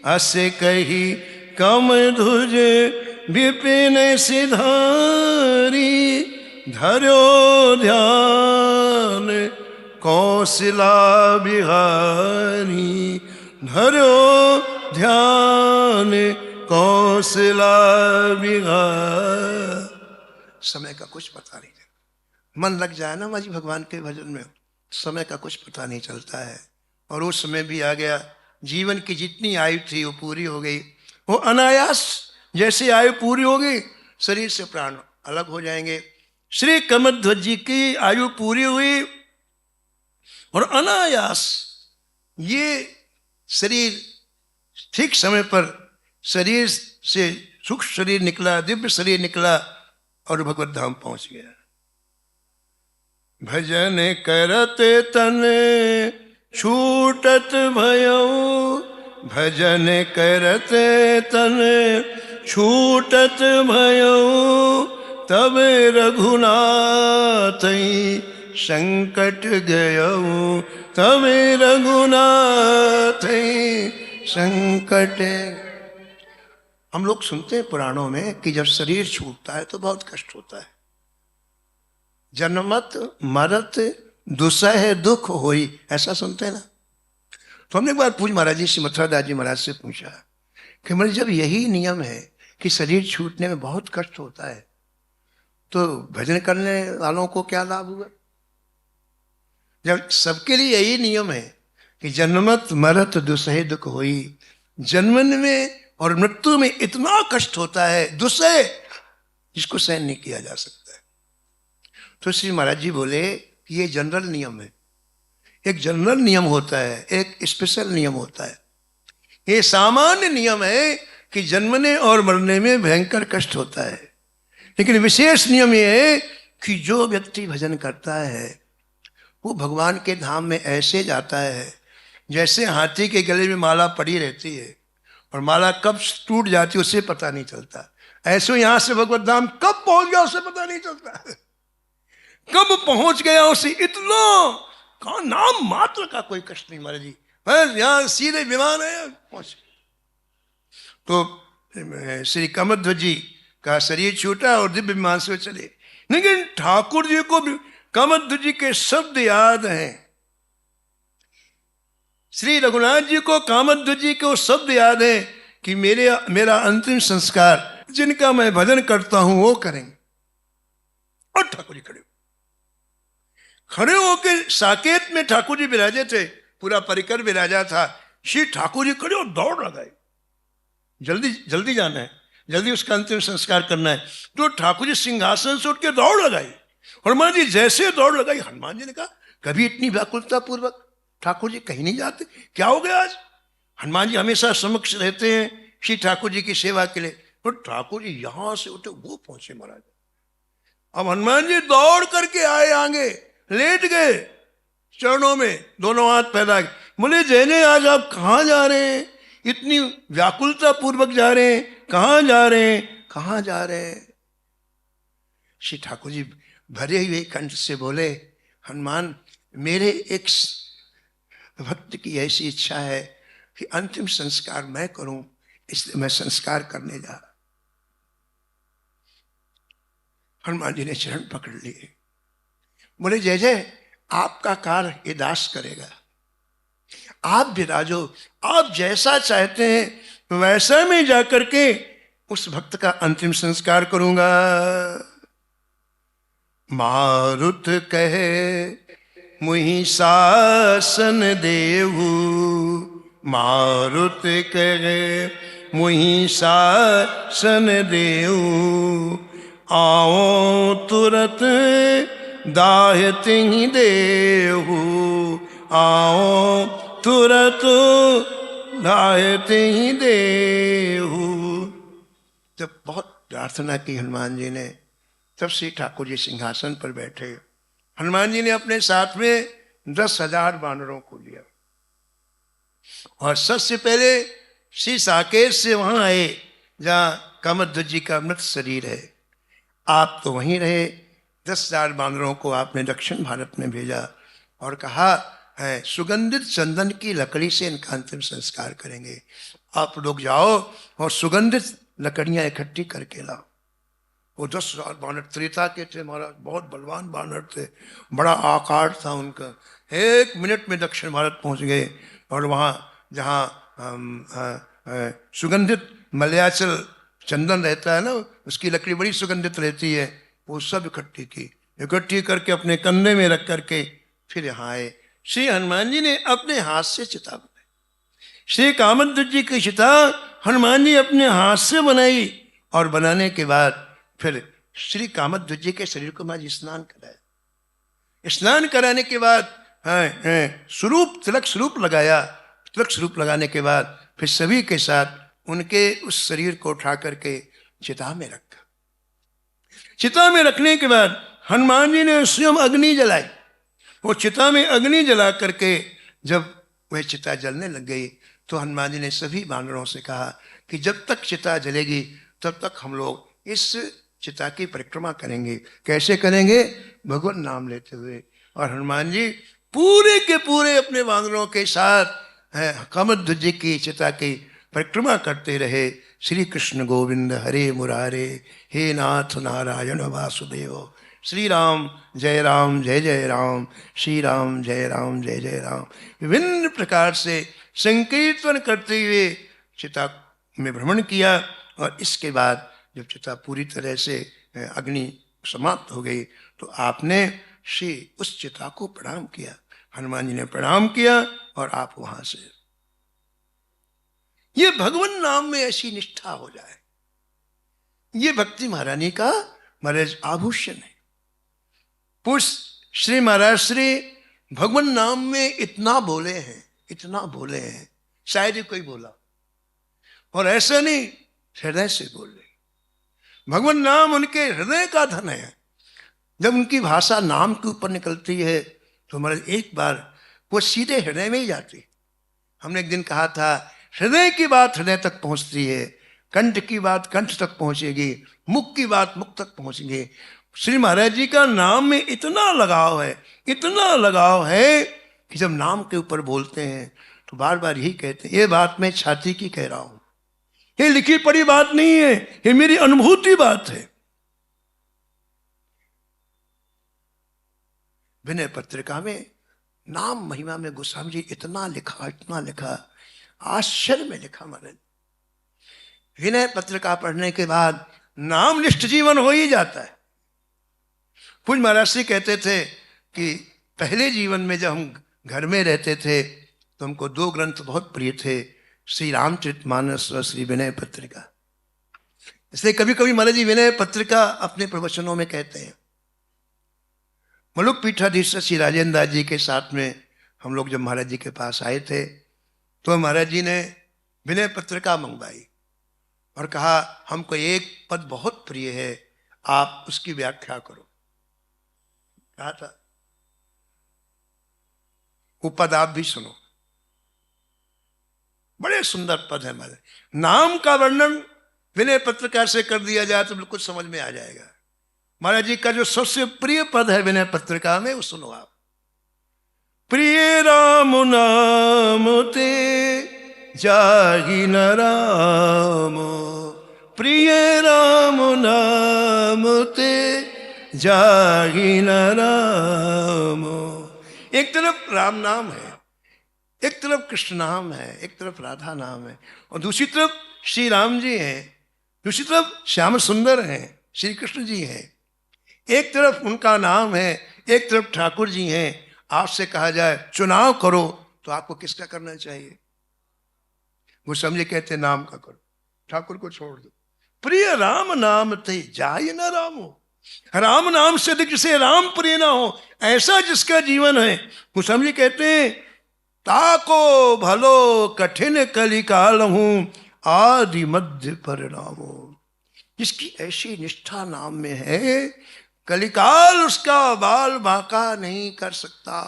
अस कही कामध्वज विपिन सिधारी, धर्यो ध्यान कौशला बिहारी, धर्यो ध्यान कौशला बिहारी। समय का कुछ पता नहीं, मन लग जाए ना माजी भगवान के भजन में, समय का कुछ पता नहीं चलता है। और वो समय भी आ गया, जीवन की जितनी आयु थी वो पूरी हो गई। वो अनायास जैसे आयु पूरी हो गई, शरीर से प्राण अलग हो जाएंगे। श्री कामध्वज जी की आयु पूरी हुई और अनायास ये शरीर ठीक समय पर शरीर से सूक्ष्म शरीर निकला, दिव्य शरीर निकला और भगवत धाम पहुंच गया। भजन करते तन छूटत भयो, भजन करते तन छूटत भयो, तब रघुनाथ संकट गयो, तब रघुनाथ संकट। हम लोग सुनते हैं पुराणों में कि जब शरीर छूटता है तो बहुत कष्ट होता है। जन्मत मरत दुसह दुख होई, ऐसा सुनते हैं ना। तो हमने एक बार पूछ महाराज जी, श्री मथुरा दास जी महाराज से पूछा कि मतलब जब यही नियम है कि शरीर छूटने में बहुत कष्ट होता है, तो भजन करने वालों को क्या लाभ हुआ? जब सबके लिए यही नियम है कि जन्मत मरत दुसह दुख होई, जन्मन में और मृत्यु में इतना कष्ट होता है, दुसह, जिसको सहन नहीं किया जा सकता है। तो श्री महाराज जी बोले कि ये जनरल नियम है, एक जनरल नियम होता है, एक स्पेशल नियम होता है। ये सामान्य नियम है कि जन्मने और मरने में भयंकर कष्ट होता है, लेकिन विशेष नियम ये है कि जो व्यक्ति भजन करता है वो भगवान के धाम में ऐसे जाता है जैसे हाथी के गले में माला पड़ी रहती है और माला कब टूट जाती है उसे पता नहीं चलता। ऐसे यहां से भगवत धाम कब पहुंच गया उसे पता नहीं चलता, कब पहुंच गया उसे इतना कहा नाम मात्र का कोई कष्ट नहीं महाराज जी, बस यहां सीधे विमान है पहुंच। तो श्री कामध्वज जी का शरीर छूटा और दिव्य विमान से चले, लेकिन ठाकुर जी को कामध्वज जी के शब्द याद हैं। श्री रघुनाथ जी को कामध्वज जी के वो शब्द याद है कि मेरा अंतिम संस्कार जिनका मैं भजन करता हूं वो करेंगे। और ठाकुर जी खड़े होकर साकेत में ठाकुर जी विराजे थे, पूरा परिकर विराजा था। श्री ठाकुर जी खड़े और दौड़ लगाए, जल्दी जल्दी जाना है, जल्दी उसका अंतिम संस्कार करना है। तो ठाकुर जी सिंहासन से उठ के दौड़ लगाई। हनुमान जी जैसे दौड़ लगाई, हनुमान जी ने कहा कभी इतनी व्याकुलता पूर्वक ठाकुर जी कहीं नहीं जाते, क्या हो गया आज? हनुमान जी हमेशा समक्ष रहते हैं श्री ठाकुर जी की सेवा के लिए, तो ठाकुर जी यहां से उठे वो पहुंचे महाराज। अब हनुमान जी दौड़ करके आए, आगे लेट गए चरणों में, दोनों हाथ फैला के बोले जय जय, आज आप कहाँ जा रहे हैं? इतनी व्याकुलता पूर्वक जा रहे हैं, कहाँ जा रहे हैं, कहाँ जा रहे हैं? श्री ठाकुर जी भरे हुए कंठ से बोले, हनुमान मेरे एक भक्त की ऐसी इच्छा है कि अंतिम संस्कार मैं करूं, इसलिए मैं संस्कार करने जा रहा। हनुमान जी ने चरण पकड़ लिए, बोले जय जय, आपका कार्य ये दास करेगा, आप विराजो, आप जैसा चाहते हैं वैसा मैं जाकर के उस भक्त का अंतिम संस्कार करूंगा। मारुत कहे मुहि शासन देहु, मारुत कहे मुहि शासन देहु, आओ तुरत दाहित ही देहु, आओ तुरत दाहित ही देहु। जब बहुत प्रार्थना की हनुमान जी ने, तब श्री ठाकुर जी सिंहासन पर बैठे। हनुमान जी ने अपने साथ में 10,000 वानरों को लिया और सबसे पहले श्री साकेत से वहां आए जहां कामध्वज जी का मृत शरीर है। आप तो वहीं रहे, 10,000 वानरों को आपने दक्षिण भारत में भेजा और कहा है सुगंधित चंदन की लकड़ी से इनका अंतिम संस्कार करेंगे, आप लोग जाओ और सुगंधित लकड़ियां इकट्ठी करके लाओ। वो 10,000 बानर त्रेता के थे महाराज, बहुत बलवान बानर थे, बड़ा आकार था उनका। 1 मिनट में दक्षिण भारत पहुंच गए और वहाँ जहाँ सुगंधित मलयाचल चंदन रहता है ना, उसकी लकड़ी बड़ी सुगंधित रहती है, वो सब इकट्ठी करके अपने कंधे में रख करके फिर यहाँ आए। श्री हनुमान जी ने अपने हाथ से चिता बनाई। श्री कामध्वज जी की चिता हनुमान जी अपने हाथ से बनाई और बनाने के बाद फिर श्री कामध्वज जी के शरीर को महाराज स्नान कराया। स्नान कराने के बाद स्वरूप तिलक स्वरूप लगाया। तिलक स्वरूप लगाने के बाद फिर सभी के साथ उनके उस शरीर को उठा करके चिता में रखा। चिता में रखने के बाद हनुमान जी ने स्वयं अग्नि जलाई। वो चिता में अग्नि जला करके जब वह चिता जलने लग गई तो हनुमान जी ने सभी वानरों से कहा कि जब तक चिता जलेगी तब तक हम लोग इस चिता की परिक्रमा करेंगे। कैसे करेंगे? भगवान नाम लेते हुए। और हनुमान जी पूरे के पूरे अपने वानरों के साथ कामध्वज जी की चिता की परिक्रमा करते रहे। श्री कृष्ण गोविंद हरे मुरारे, हे नाथ नारायण वासुदेव, श्री राम जय जय राम, श्री राम जय जय राम, विभिन्न प्रकार से संकीर्तन करते हुए चिता में भ्रमण किया। और इसके बाद जब चिता पूरी तरह से अग्नि समाप्त हो गई तो आपने उस चिता को प्रणाम किया। हनुमान जी ने प्रणाम किया और आप वहां से, ये भगवान नाम में ऐसी निष्ठा हो जाए, ये भक्ति महारानी का महाराज आभूषण है। पुरुष श्री महाराज श्री भगवान नाम में इतना बोले हैं, इतना बोले हैं, शायद ही कोई बोला। और ऐसा नहीं, हृदय से बोले। भगवान नाम उनके हृदय का धन है। जब उनकी भाषा नाम के ऊपर निकलती है तो हमारे एक बार वो सीधे हृदय में ही जाती। हमने एक दिन कहा था, हृदय की बात हृदय तक पहुंचती है, कंठ की बात कंठ तक पहुंचेगी, मुख की बात मुख तक पहुंचेगी। श्री महाराज जी का नाम में इतना लगाव है, इतना लगाव है कि जब नाम के ऊपर बोलते हैं तो बार बार यही कहते हैं, ये बात मैं छाती की कह रहा हूं, ये लिखी पढ़ी बात नहीं है, ये मेरी अनुभूति बात है। विनय पत्रिका में नाम महिमा में गोस्वामी जी इतना लिखा, इतना लिखा, आश्चर्य में लिखा। महाराज विनय पत्रिका पढ़ने के बाद नाम निष्ठ जीवन हो ही जाता है। पूज्य महाराज जी कहते थे कि पहले जीवन में जब हम घर में रहते थे तो हमको दो ग्रंथ बहुत प्रिय थे, श्री रामचरितमानस और श्री विनय पत्रिका। इसलिए कभी कभी महाराज जी विनय पत्रिका अपने प्रवचनों में कहते हैं। मलुक पीठाधीश श्री राजेंद्र दास जी के साथ में हम लोग जब महाराज जी के पास आए थे तो महाराज जी ने विनय पत्रिका मंगवाई और कहा, हमको एक पद बहुत प्रिय है, आप उसकी व्याख्या करो। कहा था वो पद आप भी सुनो, बड़े सुंदर पद है। हमारे नाम का वर्णन विनय पत्रिका से कर दिया जाए तो बिल्कुल समझ में आ जाएगा। महाराज जी का जो सबसे प्रिय पद है विनय पत्रिका में, वो सुनो आप। प्रिय राम नाम ते जाहि न राम, प्रिय राम नाम ते जाहि न राम। एक तरफ राम नाम है, एक तरफ कृष्ण नाम है, एक तरफ राधा नाम है, और दूसरी तरफ श्री राम जी हैं, दूसरी तरफ श्याम सुंदर हैं, श्री कृष्ण जी हैं। एक तरफ उनका नाम है, एक तरफ ठाकुर जी हैं। आपसे कहा जाए चुनाव करो तो आपको किसका करना चाहिए? वो समझे कहते नाम का करो, ठाकुर को छोड़ दो। प्रिय राम नाम ते जाय न रामो, राम नाम से अधिक जिसे राम प्रिय ना हो, ऐसा जिसका जीवन है। वो समझे कहते हैं ताको भलो कठिन कलिकाल हूं आदि मध्य परिणामो। जिसकी ऐसी निष्ठा नाम में है, कलिकाल उसका बाल बांका नहीं कर सकता।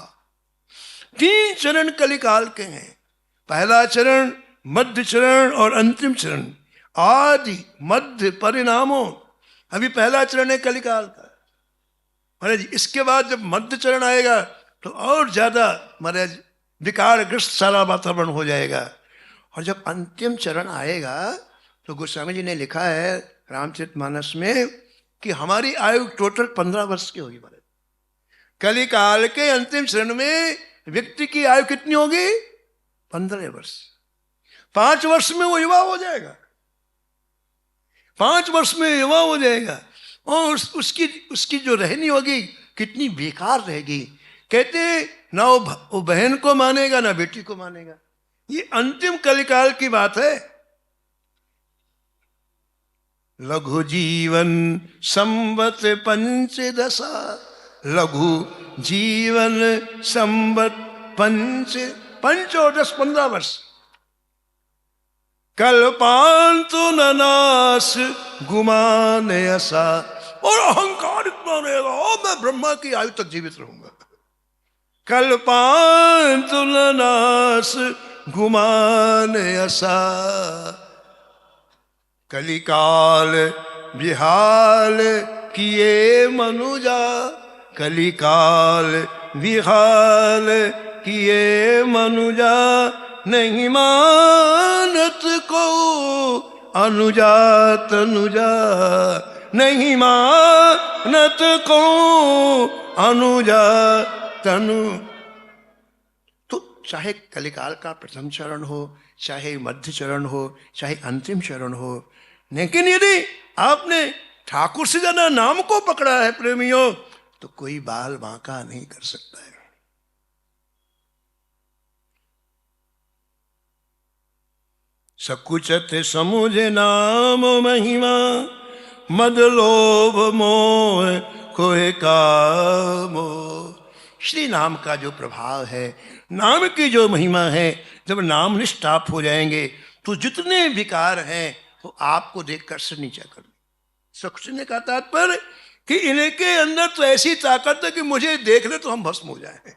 3 चरण कलिकाल के हैं, पहला चरण, मध्य चरण और अंतिम चरण। आदि मध्य परिणामों, अभी पहला चरण है कलिकाल का महाराज। इसके बाद जब मध्य चरण आएगा तो और ज्यादा महाराज विकारग्रस्त सारा वातावरण हो जाएगा। और जब अंतिम चरण आएगा तो गोस्वामी जी ने लिखा है रामचरितमानस में कि हमारी आयु टोटल 15 वर्ष की होगी महाराज। कलिकाल के अंतिम चरण में व्यक्ति की आयु कितनी होगी? 15 वर्ष। 5 वर्ष में वो युवा हो जाएगा, 5 वर्ष में युवा हो जाएगा। और उसकी जो रहनी होगी कितनी बेकार रहेगी। कहते ना वो बहन को मानेगा ना बेटी को मानेगा। ये अंतिम कलिकाल की बात है। लघु जीवन संवत 15, लघु जीवन संवत 5 और 10 15 वर्ष। कल्पांतु नाश गुमान ऐसा, और अहंकार इतना रहेगा, ओ मैं ब्रह्मा की आयु तक जीवित रहूंगा। कल्पांतु नाश गुमान ऐसा, कलिकाल विहाल किए मनुजा, कलिकाल विहाल किए मनुजा, नहीं मानत को अनुजा तनुजा। नहीं मानत को अनुजा तनु। तो चाहे कलिकाल का प्रथम चरण हो, चाहे मध्य चरण हो, चाहे अंतिम चरण हो, लेकिन यदि आपने ठाकुर से ज्यादा नाम को पकड़ा है प्रेमियों, तो कोई बाल बांका नहीं कर सकता है। सकुचत समुझे नाम महिमा, मद लोभ मोह कोई कामो। श्री नाम का जो प्रभाव है, नाम की जो महिमा है, जब नाम निष्ठ आप हो जाएंगे तो जितने विकार हैं वो आपको देखकर सिर नीचा कर दें। सकुचने का तात्पर्य कि इनके अंदर तो ऐसी ताकत है कि मुझे देख ले तो हम भस्म हो जाए।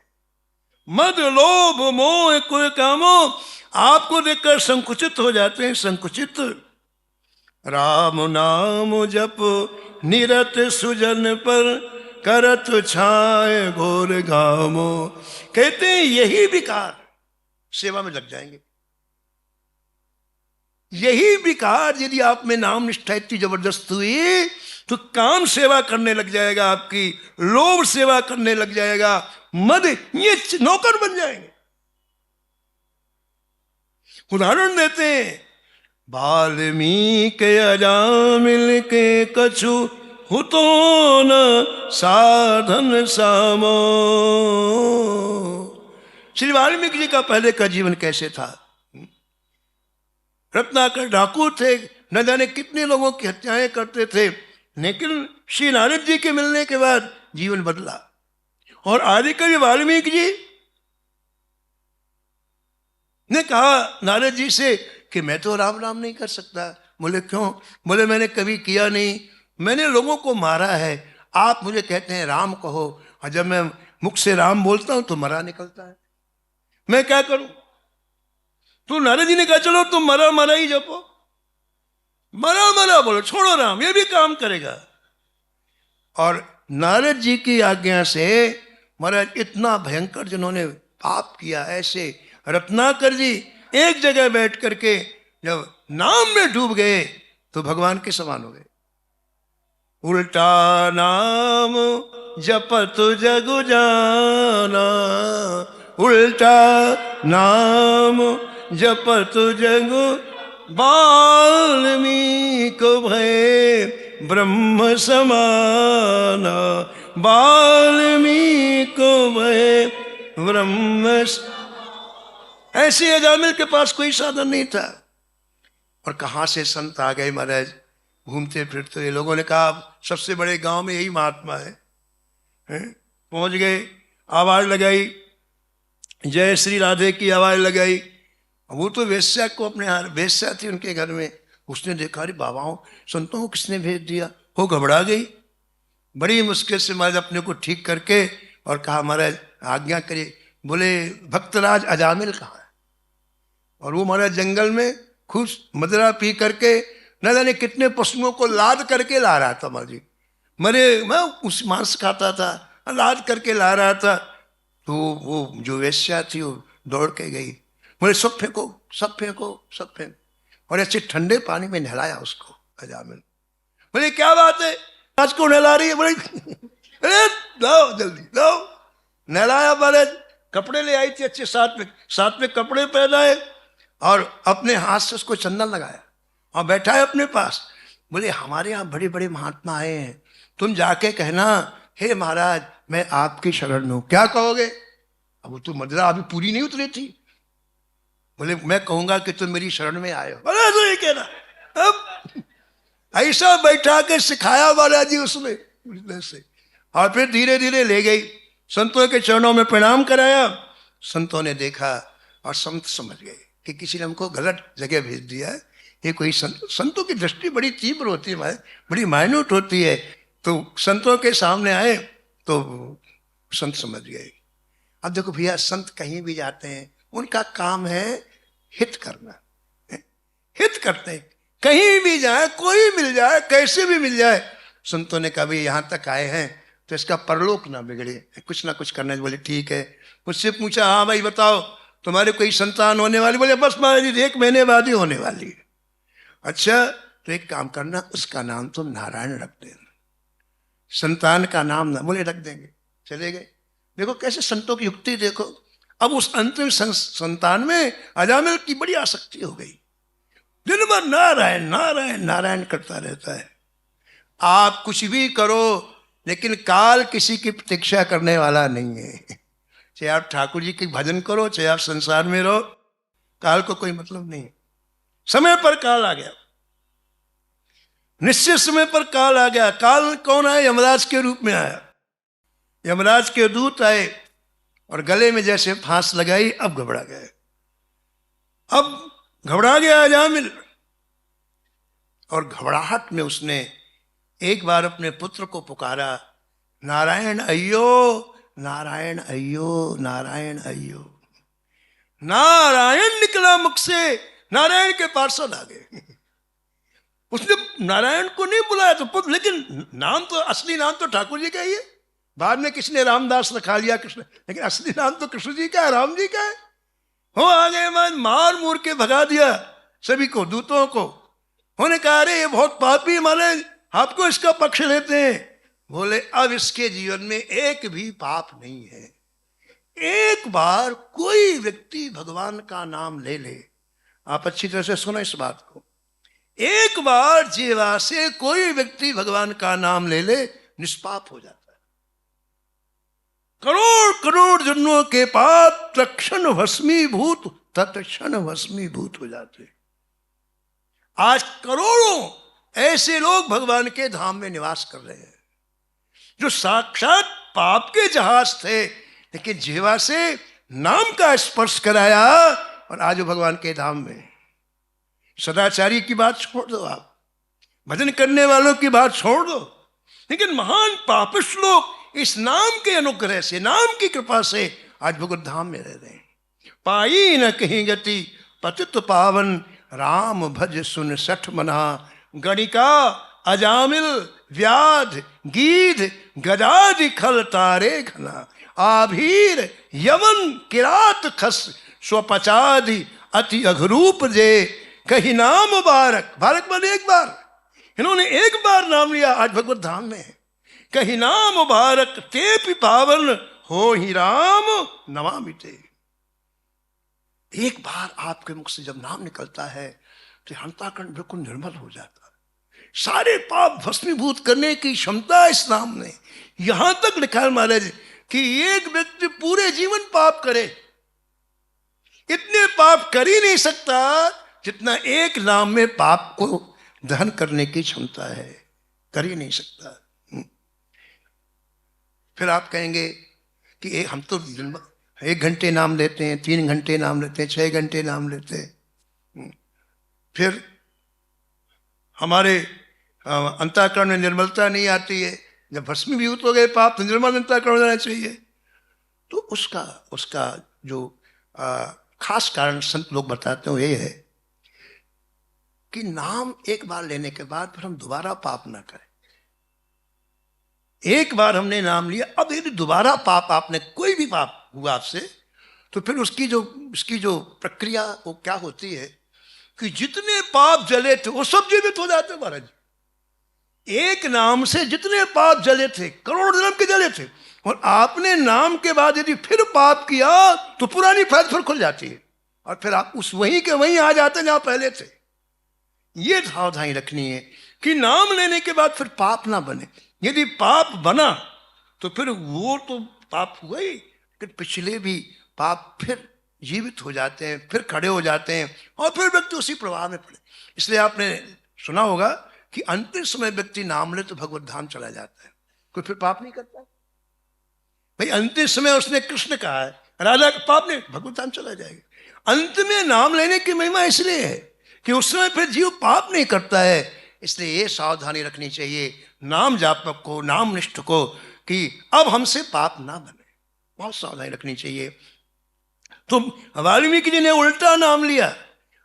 मद लोभ मोह कोई कामो, आपको देखकर संकुचित हो जाते हैं, संकुचित। राम नाम जप निरत सुजन पर, करत छाए घोर घामो। कहते हैं यही विकार सेवा में लग जाएंगे। यही विकार यदि आप में नाम निष्ठा इतनी जबरदस्त हुई तो काम सेवा करने लग जाएगा आपकी, लोभ सेवा करने लग जाएगा, मद ये नौकर बन जाएंगे। उदाहरण देते हैं, वाल्मीकि अजामिल के कछु हुतो न साधन सामो। श्री वाल्मीकि जी का पहले का जीवन कैसे था? रत्नाकर डाकू थे, न जाने कितने लोगों की हत्याएं करते थे, लेकिन श्री नारद जी के मिलने के बाद जीवन बदला। और आदिकवि वाल्मीकि जी ने कहा नारद जी से कि मैं तो राम नाम नहीं कर सकता। बोले क्यों? बोले मैंने कभी किया नहीं, मैंने लोगों को मारा है, आप मुझे कहते हैं राम कहो, और जब मैं मुख से राम बोलता हूं तो मरा निकलता है, मैं क्या करूं? तो नारद जी ने कहा चलो तुम मरा मरा ही जपो, मरा मरा बोलो, छोड़ो राम, ये भी काम करेगा। और नारद जी की आज्ञा से महाराज इतना भयंकर जिन्होंने पाप किया, ऐसे रत्नाकर जी एक जगह बैठ करके जब नाम में डूब गए तो भगवान के समान हो गए। उल्टा नाम जपत जग जाना, उल्टा नाम जपत जग, वाल्मीकि भय ब्रह्म समाना, वाल्मीकि भय ब्रह्म। ऐसे अजामिल के पास कोई साधन नहीं था। और कहां से संत आ गए महाराज घूमते फिरते। ये लोगों ने कहा सबसे बड़े गांव में यही महात्मा है? पहुंच गए, आवाज लगाई, जय श्री राधे की आवाज लगाई। वो तो वेश्या को अपने यहाँ, वेश्या थी उनके घर में, उसने देखा अरे बाबाओं संतों को किसने भेज दिया, वो घबरा गई। बड़ी मुश्किल से महाराज अपने को ठीक करके और कहा महाराज आज्ञा करिए। बोले भक्तराज अजामिल कहाँ है? और वो महाराज जंगल में खूब मदिरा पी करके न जाने कितने पशुओं को लाद करके ला रहा था। महाराज मरे, मैं उस मांस खाता था, लाद करके ला रहा था। तो वो जो वेश्या थी वो दौड़ के गई, बोले सब फेंको, सब फेंको, सब फेंको। और ऐसे ठंडे पानी में नहलाया उसको अजामिल। बोले क्या बात है, आज को नहला रही है? बोले अरे लाओ जल्दी लाओ। नहलाया महाराज, कपड़े ले आई थी अच्छे, साथ में कपड़े पहनाए और अपने हाथ से उसको चंदन लगाया और बैठा है अपने पास। बोले हमारे यहाँ बड़े बड़े महात्मा आए हैं, तुम जाके कहना हे महाराज मैं आपकी शरण हूं। क्या कहोगे? अब वो तो मदिरा अभी पूरी नहीं उतरी थी। बोले मैं कहूंगा कि तुम मेरी शरण में आए हो। बोले तो ये कहना। अब ऐसा बैठा के सिखाया महाराज जी उसमें से, और फिर धीरे धीरे ले गई, संतों के चरणों में प्रणाम कराया। संतों ने देखा और संत समझ गए कि किसी ने हमको गलत जगह भेज दिया है। ये कोई संतों की दृष्टि बड़ी तीव्र होती है, बड़ी माइन्यूट होती है। तो संतों के सामने आए तो संत समझ गए। अब देखो भैया, संत कहीं भी जाते हैं उनका काम है हित करना, हित करते हैं। कहीं भी जाए, कोई मिल जाए, कैसे भी मिल जाए। संतों ने कहा भाई यहाँ तक आए हैं तो इसका परलोक ना बिगड़े, कुछ ना कुछ करना है। बोले ठीक है। मुझसे पूछा हाँ भाई बताओ तुम्हारे कोई संतान होने वाली? बोले बस महाराज 1 महीने बाद ही होने वाली है। अच्छा तो एक काम करना, उसका नाम तुम नारायण रख देना, संतान का नाम न बोले रख देंगे, चले गए। देखो कैसे संतों की युक्ति देखो। अब उस अंतिम संतान में अजामिल की बड़ी आसक्ति हो गई, दिन भर नारायण नारायण नारायण करता रहता है। आप कुछ भी करो, लेकिन काल किसी की प्रतीक्षा करने वाला नहीं है। चाहे आप ठाकुर जी की भजन करो, चाहे आप संसार में रहो, काल को कोई मतलब नहीं। समय पर काल आ गया, निश्चित समय पर काल आ गया। काल कौन आया? यमराज के रूप में आया। यमराज के दूत आए और गले में जैसे फांस लगाई, अब घबरा गए। अब घबरा गया अजामिल, और घबराहट में उसने एक बार अपने पुत्र को पुकारा, नारायण अय्यो नारायण अय्यो नारायण अय्यो। नारायण निकला मुख से, नारायण के पार्षद आ गए। उसने नारायण को नहीं बुलाया तो पुत्र, लेकिन नाम तो, असली नाम तो ठाकुर जी का ही है। बाद में किसने रामदास रखा लिया कृष्ण, लेकिन असली नाम तो कृष्ण जी का है, राम जी का है। हो आ गए, मार मूर के भगा दिया सभी को, दूतों को। होने कहा अरे ये बहुत पापी, माने आपको इसका पक्ष लेते हैं। बोले अब इसके जीवन में एक भी पाप नहीं है। एक बार कोई व्यक्ति भगवान का नाम ले ले, आप अच्छी तरह से सुनो इस बात को, एक बार जीवा से कोई व्यक्ति भगवान का नाम ले ले, निष्पाप हो जाता है। करोड़ करोड़ जन्मों के पाप तत्क्षण भस्मीभूत, तत्क्षण भस्मीभूत हो जाते। आज करोड़ों ऐसे लोग भगवान के धाम में निवास कर रहे हैं, जो साक्षात पाप के जहाज थे, लेकिन जीवा से नाम का स्पर्श कराया और आज वो भगवान के धाम में। सदाचारी की बात छोड़ दो, आप भजन करने वालों की बात छोड़ दो, लेकिन महान पापिष्ठ लोग इस नाम के अनुग्रह से, नाम की कृपा से आज भगवत धाम में रह रहे हैं। पाई न कहीं गति पतित पावन, राम भज सुन सठ मना। गणिका अजामिल व्याध गीध गजादि खल तारे घना। आभीर यमन किरात खस स्वपचादि अति अघरूप जे। कही नाम बारक, बारक माने एक बार, इन्होंने एक बार नाम लिया, आज भगवत धाम में है। कही नाम बारक ते पावन, हो ही राम नमामि ते। एक बार आपके मुख से जब नाम निकलता है तो अंतःकरण बिल्कुल निर्मल हो जाता है। सारे पाप भस्मीभूत करने की क्षमता इस नाम ने। यहां तक लिखा है महाराज कि एक व्यक्ति पूरे जीवन पाप करे, इतने पाप कर ही नहीं सकता जितना एक नाम में पाप को दहन करने की क्षमता है, कर ही नहीं सकता। फिर आप कहेंगे कि हम तो 1 घंटे नाम लेते हैं, 3 घंटे नाम लेते हैं, 6 घंटे नाम लेते हैं, फिर हमारे अंतःकरण में निर्मलता नहीं आती है। जब भस्मीभूत हो गए पाप तो निर्मल अंतःकरण हो जाना चाहिए। तो उसका जो खास कारण संत लोग बताते हैं ये है कि नाम एक बार लेने के बाद फिर हम दोबारा पाप ना करें। एक बार हमने नाम लिया, अब यदि दोबारा पाप, आपने कोई भी पाप हुआ आपसे, तो फिर उसकी जो प्रक्रिया वो क्या होती है कि जितने पाप जले थे वो सब जीवित हो जाते। महाराज एक नाम से जितने पाप जले थे, करोड़ जन्म के जले थे, और आपने नाम के बाद यदि फिर पाप किया तो पुरानी फाइल फिर खुल जाती है और फिर आप उस वहीं के वहीं आ जाते जहां पहले थे। ये सावधानी रखनी है कि नाम लेने के बाद फिर पाप ना बने। यदि पाप बना तो फिर वो तो पाप हुआ ही, लेकिन पिछले भी पाप फिर जीवित हो जाते हैं, फिर खड़े हो जाते हैं और फिर व्यक्ति उसी प्रभाव में पड़े। इसलिए आपने सुना होगा कि अंतिम समय व्यक्ति नाम ले तो भगवत धाम चला जाता है, कोई फिर पाप नहीं करता। भाई अंतिम समय उसने कृष्ण कहा है, राधा का पाप नहीं, भगवत धाम चला जाएगा। अंत में नाम लेने की महिमा इसलिए है कि उस समय फिर जीव पाप नहीं करता है। इसलिए ये सावधानी रखनी चाहिए नाम जापक को, नाम निष्ठ को, कि अब हमसे पाप ना बने, बहुत सावधानी रखनी चाहिए। तो वाल्मीकि जी ने उल्टा नाम लिया,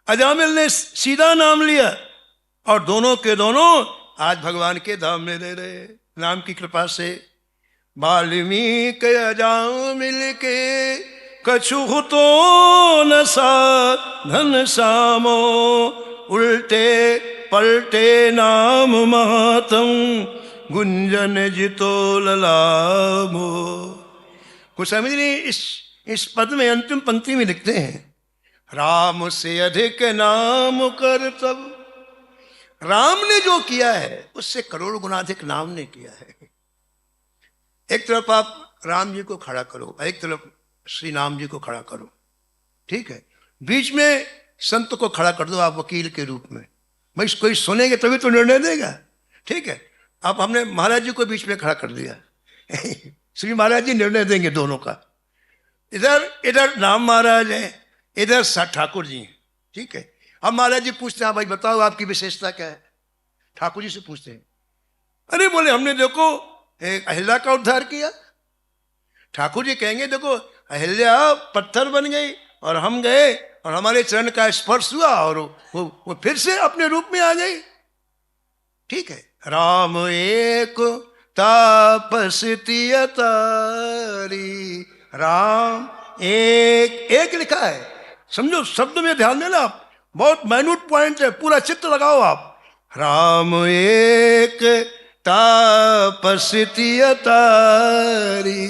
अजामिल ने सीधा नाम लिया, और दोनों के दोनों आज भगवान के धाम में रह रहे नाम की कृपा से। वाल्मीकि अजामिल के कछु तो न सा धन सामो, उल्टे पलटे नाम महातम गुंजन जितो ललामो। गोस्वामी ने इस पद में अंतिम पंक्ति में लिखते हैं, राम से अधिक नाम कर तब। राम ने जो किया है उससे करोड़ गुना अधिक नाम ने किया है। एक तरफ आप राम जी को खड़ा करो, एक तरफ श्री राम जी को खड़ा करो, ठीक है, बीच में संत को खड़ा कर दो आप वकील के रूप में। भाई कोई सुनेंगे तभी तो निर्णय देगा, ठीक है। अब हमने महाराज जी को बीच में खड़ा कर दिया श्री महाराज जी निर्णय देंगे दोनों का। इधर राम महाराज है, इधर ठाकुर जी हैं, ठीक है। अब महाराज जी पूछते हैं, भाई बताओ आपकी विशेषता क्या है। ठाकुर जी से पूछते हैं, अरे बोले हमने देखो अहिल्या का उद्धार किया। ठाकुर जी कहेंगे देखो अहिल्या पत्थर बन गई और हम गए और हमारे चरण का स्पर्श हुआ और वो फिर से अपने रूप में आ गई, ठीक है। राम एक तापस्ती अतारी, राम एक लिखा है, समझो शब्द में ध्यान देना आप, बहुत माइन्यूट पॉइंट है, पूरा चित्र लगाओ आप। राम एक तापस्ती अतारी।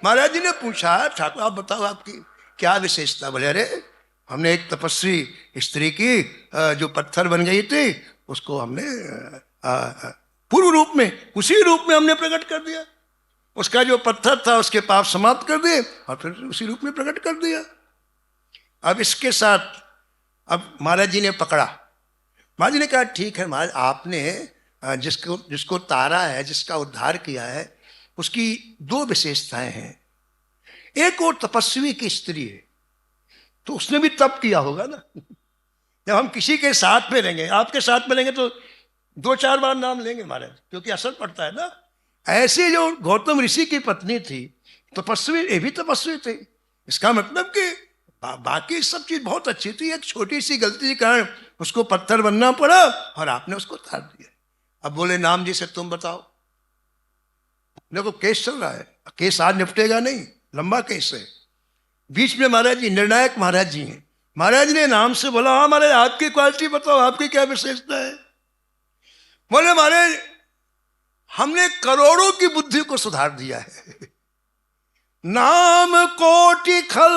महाराज जी ने पूछा, ठाकुर आप बताओ आपकी क्या विशेषता। बोले अरे हमने एक तपस्वी स्त्री की जो पत्थर बन गई थी उसको हमने पूर्व रूप में, उसी रूप में हमने प्रकट कर दिया। उसका जो पत्थर था उसके पाप समाप्त कर दिए और फिर उसी रूप में प्रकट कर दिया। अब इसके साथ अब महाराज जी ने पकड़ा। महाराज जी ने कहा ठीक है महाराज, आपने जिसको तारा है, जिसका उद्धार किया है, उसकी दो विशेषताएं हैं। एक और तपस्वी की स्त्री है, तो उसने भी तप किया होगा ना। जब हम किसी के साथ में रहेंगे, आपके साथ में रहेंगे तो 2-4 बार नाम लेंगे महाराज, क्योंकि असर पड़ता है ना। ऐसे जो गौतम ऋषि की पत्नी थी तपस्वी, ये भी तपस्वी थे। इसका मतलब कि बाकी सब चीज बहुत अच्छी थी, एक छोटी सी गलती के कारण उसको पत्थर बनना पड़ा और आपने उसको तार दिया। अब बोले नाम जी से तुम बताओ। देखो केस चल रहा है, केस आज निपटेगा नहीं, लंबा केस है। बीच में महाराज जी निर्णायक महाराज जी हैं। महाराज ने नाम से बोला, हाँ महाराज आपकी क्वालिटी बताओ, आपकी क्या विशेषता है। बोले महाराज हमने करोड़ों की बुद्धि को सुधार दिया है। नाम कोटि खल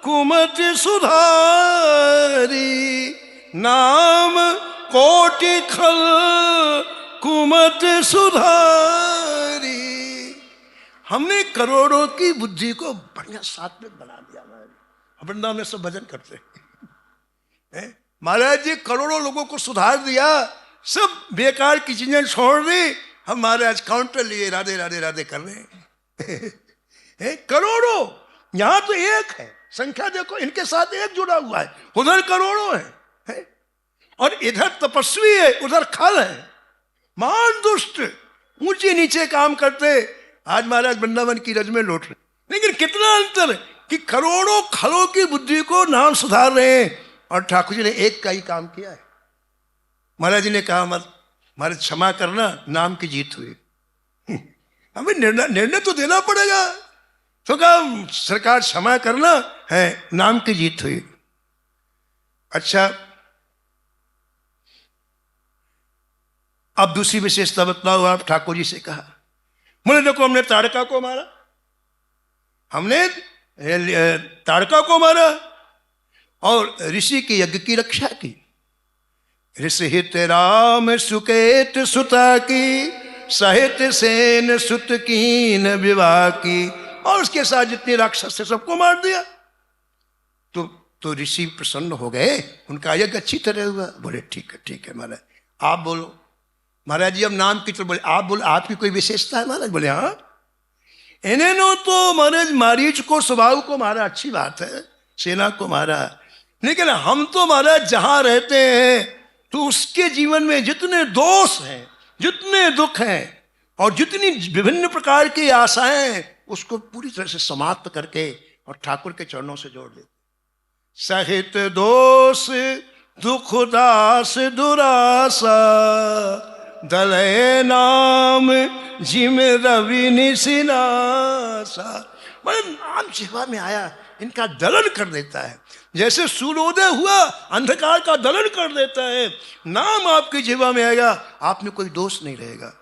कुमति सुधारी, नाम कोटि खल कुमति सुधारी। हमने करोड़ों की बुद्धि को बढ़िया सात्विक बना दिया। वृंदावन में सब भजन करते हैं। महाराज जी करोड़ों लोगों को सुधार दिया, सब बेकार की चीजें छोड़ दी। हम महाराज काउंटर लिए राधे राधे राधे कर रहे हैं। करोड़ों, यहां तो एक है, संख्या देखो, इनके साथ एक जुड़ा हुआ है, उधर करोड़ों है। और इधर तपस्वी है, उधर खल है, महान दुष्ट, ऊंचे नीचे काम करते। आज महाराज वृंदावन की रज में लौट रहे, लेकिन कितना अंतर है कि करोड़ों खलों की बुद्धि को नाम सुधार रहे हैं और ठाकुर जी ने एक का ही काम किया है। महाराज जी ने कहा मत महाराज क्षमा करना, नाम की जीत हुई। हमें निर्णय तो देना पड़ेगा। तो कहा सरकार क्षमा करना है, नाम की जीत हुई। अच्छा अब दूसरी विशेषता बतलाओ आप। ठाकुर जी से कहा, बोले देखो हमने ताड़का को मारा, हमने ताड़का को मारा और ऋषि के यज्ञ की रक्षा की। ऋषि हित राम सुकेत सुता की, सहित सेन सुत कीन विवाह की। और उसके साथ जितने राक्षस थे सबको मार दिया। तो ऋषि प्रसन्न हो गए, उनका यज्ञ अच्छी तरह हुआ। बोले ठीक है महाराज आप बोलो। महाराज जी अब नाम की तरफ बोले, आप बोलो आपकी कोई विशेषता है महाराज। बोले हाँ, इन्हें तो महाराज मारीच को स्वभाव को मारा, अच्छी बात है, सेना को मारा, लेकिन हम तो महाराज जहां रहते हैं तो उसके जीवन में जितने दोष हैं, जितने दुख हैं और जितनी विभिन्न प्रकार की आशाएं हैं, उसको पूरी तरह से समाप्त करके और ठाकुर के चरणों से जोड़ देते। सहित दोष दुख दास दुरासा, दलय नाम जिम रवि निसिनासा। मतलब नाम जिह्वा में आया इनका दलन कर देता है। जैसे सूर्योदय हुआ अंधकार का दलन कर देता है। नाम आपकी जीवा में आएगा, आप में कोई दोष नहीं रहेगा।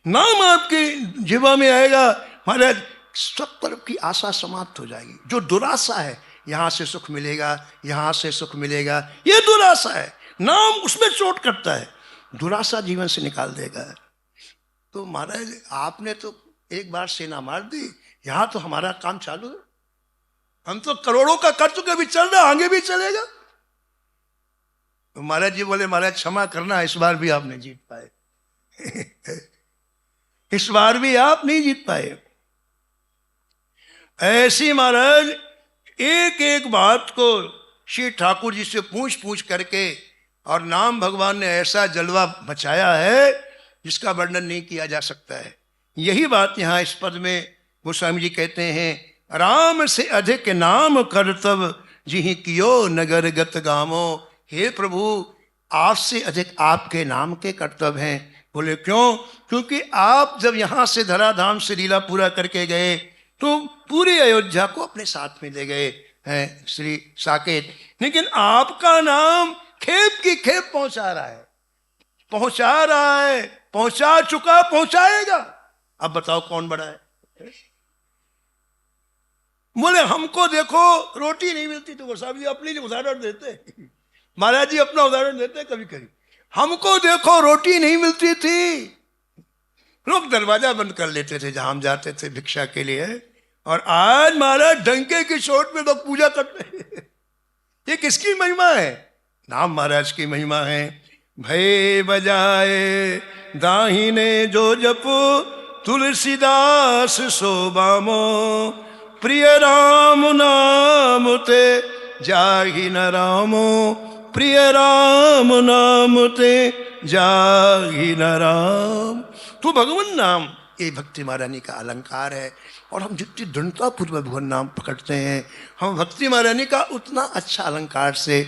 नाम आपकी जीवा में आएगा, महाराज सब तरफ की आशा समाप्त हो जाएगी। जो दुराशा है, यहां से सुख मिलेगा, यहां से सुख मिलेगा, ये दुराशा है। नाम उसमें चोट करता है, दुराशा जीवन से निकाल देगा। तो महाराज आपने तो एक बार सेना मार दी, यहां तो हमारा काम चालू है। हम तो करोड़ों का कर चुके, भी चल रहा, आगे भी चलेगा। तो महाराज जी बोले, महाराज क्षमा करना, इस बार भी आप नहीं जीत पाए। इस बार भी आप नहीं जीत पाए। ऐसी महाराज एक एक बात को श्री ठाकुर जी से पूछ पूछ करके, और नाम भगवान ने ऐसा जलवा मचाया है जिसका वर्णन नहीं किया जा सकता है। यही बात यहाँ इस पद में गोस्वामी जी कहते हैं, राम से अधिक नाम करतब जिहि कियो नगर गत गामो। हे प्रभु, आपसे अधिक आपके नाम के कर्तव्य हैं। बोले क्यों? क्योंकि आप जब यहाँ से धराधाम से लीला पूरा करके गए तो पूरी अयोध्या को अपने साथ में ले गए हैं श्री साकेत। लेकिन आपका नाम खेप की खेप पहुंचा रहा है, पहुंचा रहा है, पहुंचा चुका, पहुंचाएगा। अब बताओ कौन बड़ा है? बोले हमको देखो रोटी नहीं मिलती तो गोस्वामी जी अपनी उदाहरण देते, महाराज जी अपना उदाहरण देते कभी कभी। हमको देखो रोटी नहीं मिलती थी, लोग दरवाजा बंद कर लेते थे जहां हम जाते थे भिक्षा के लिए, और आज महाराज डंके की चोट में लोग पूजा करते हैं। ये किसकी महिमा है? नाम महाराज की महिमा है। भय बजाए दाहिने जो जपो तुलसीदास सोबामो, प्रिय राम नाम ते जाहि न रामो, प्रिय राम नाम ते जाहि न राम। तो भगवान नाम ये भक्ति महारानी का अलंकार है। और हम जितनी दृढ़तापूर्वक भगवान नाम पकड़ते हैं, हम भक्ति महारानी का उतना अच्छा अलंकार से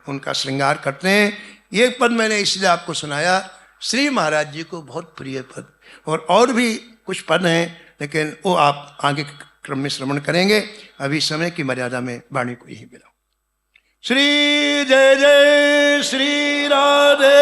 उनका श्रृंगार करते हैं। ये पद मैंने इसलिए आपको सुनाया, श्री महाराज जी को बहुत प्रिय पद। और भी कुछ पद हैं, लेकिन वो आप आगे क्रम में श्रवण करेंगे। अभी समय की मर्यादा में वाणी को यही मिला। श्री जय जय श्री राधे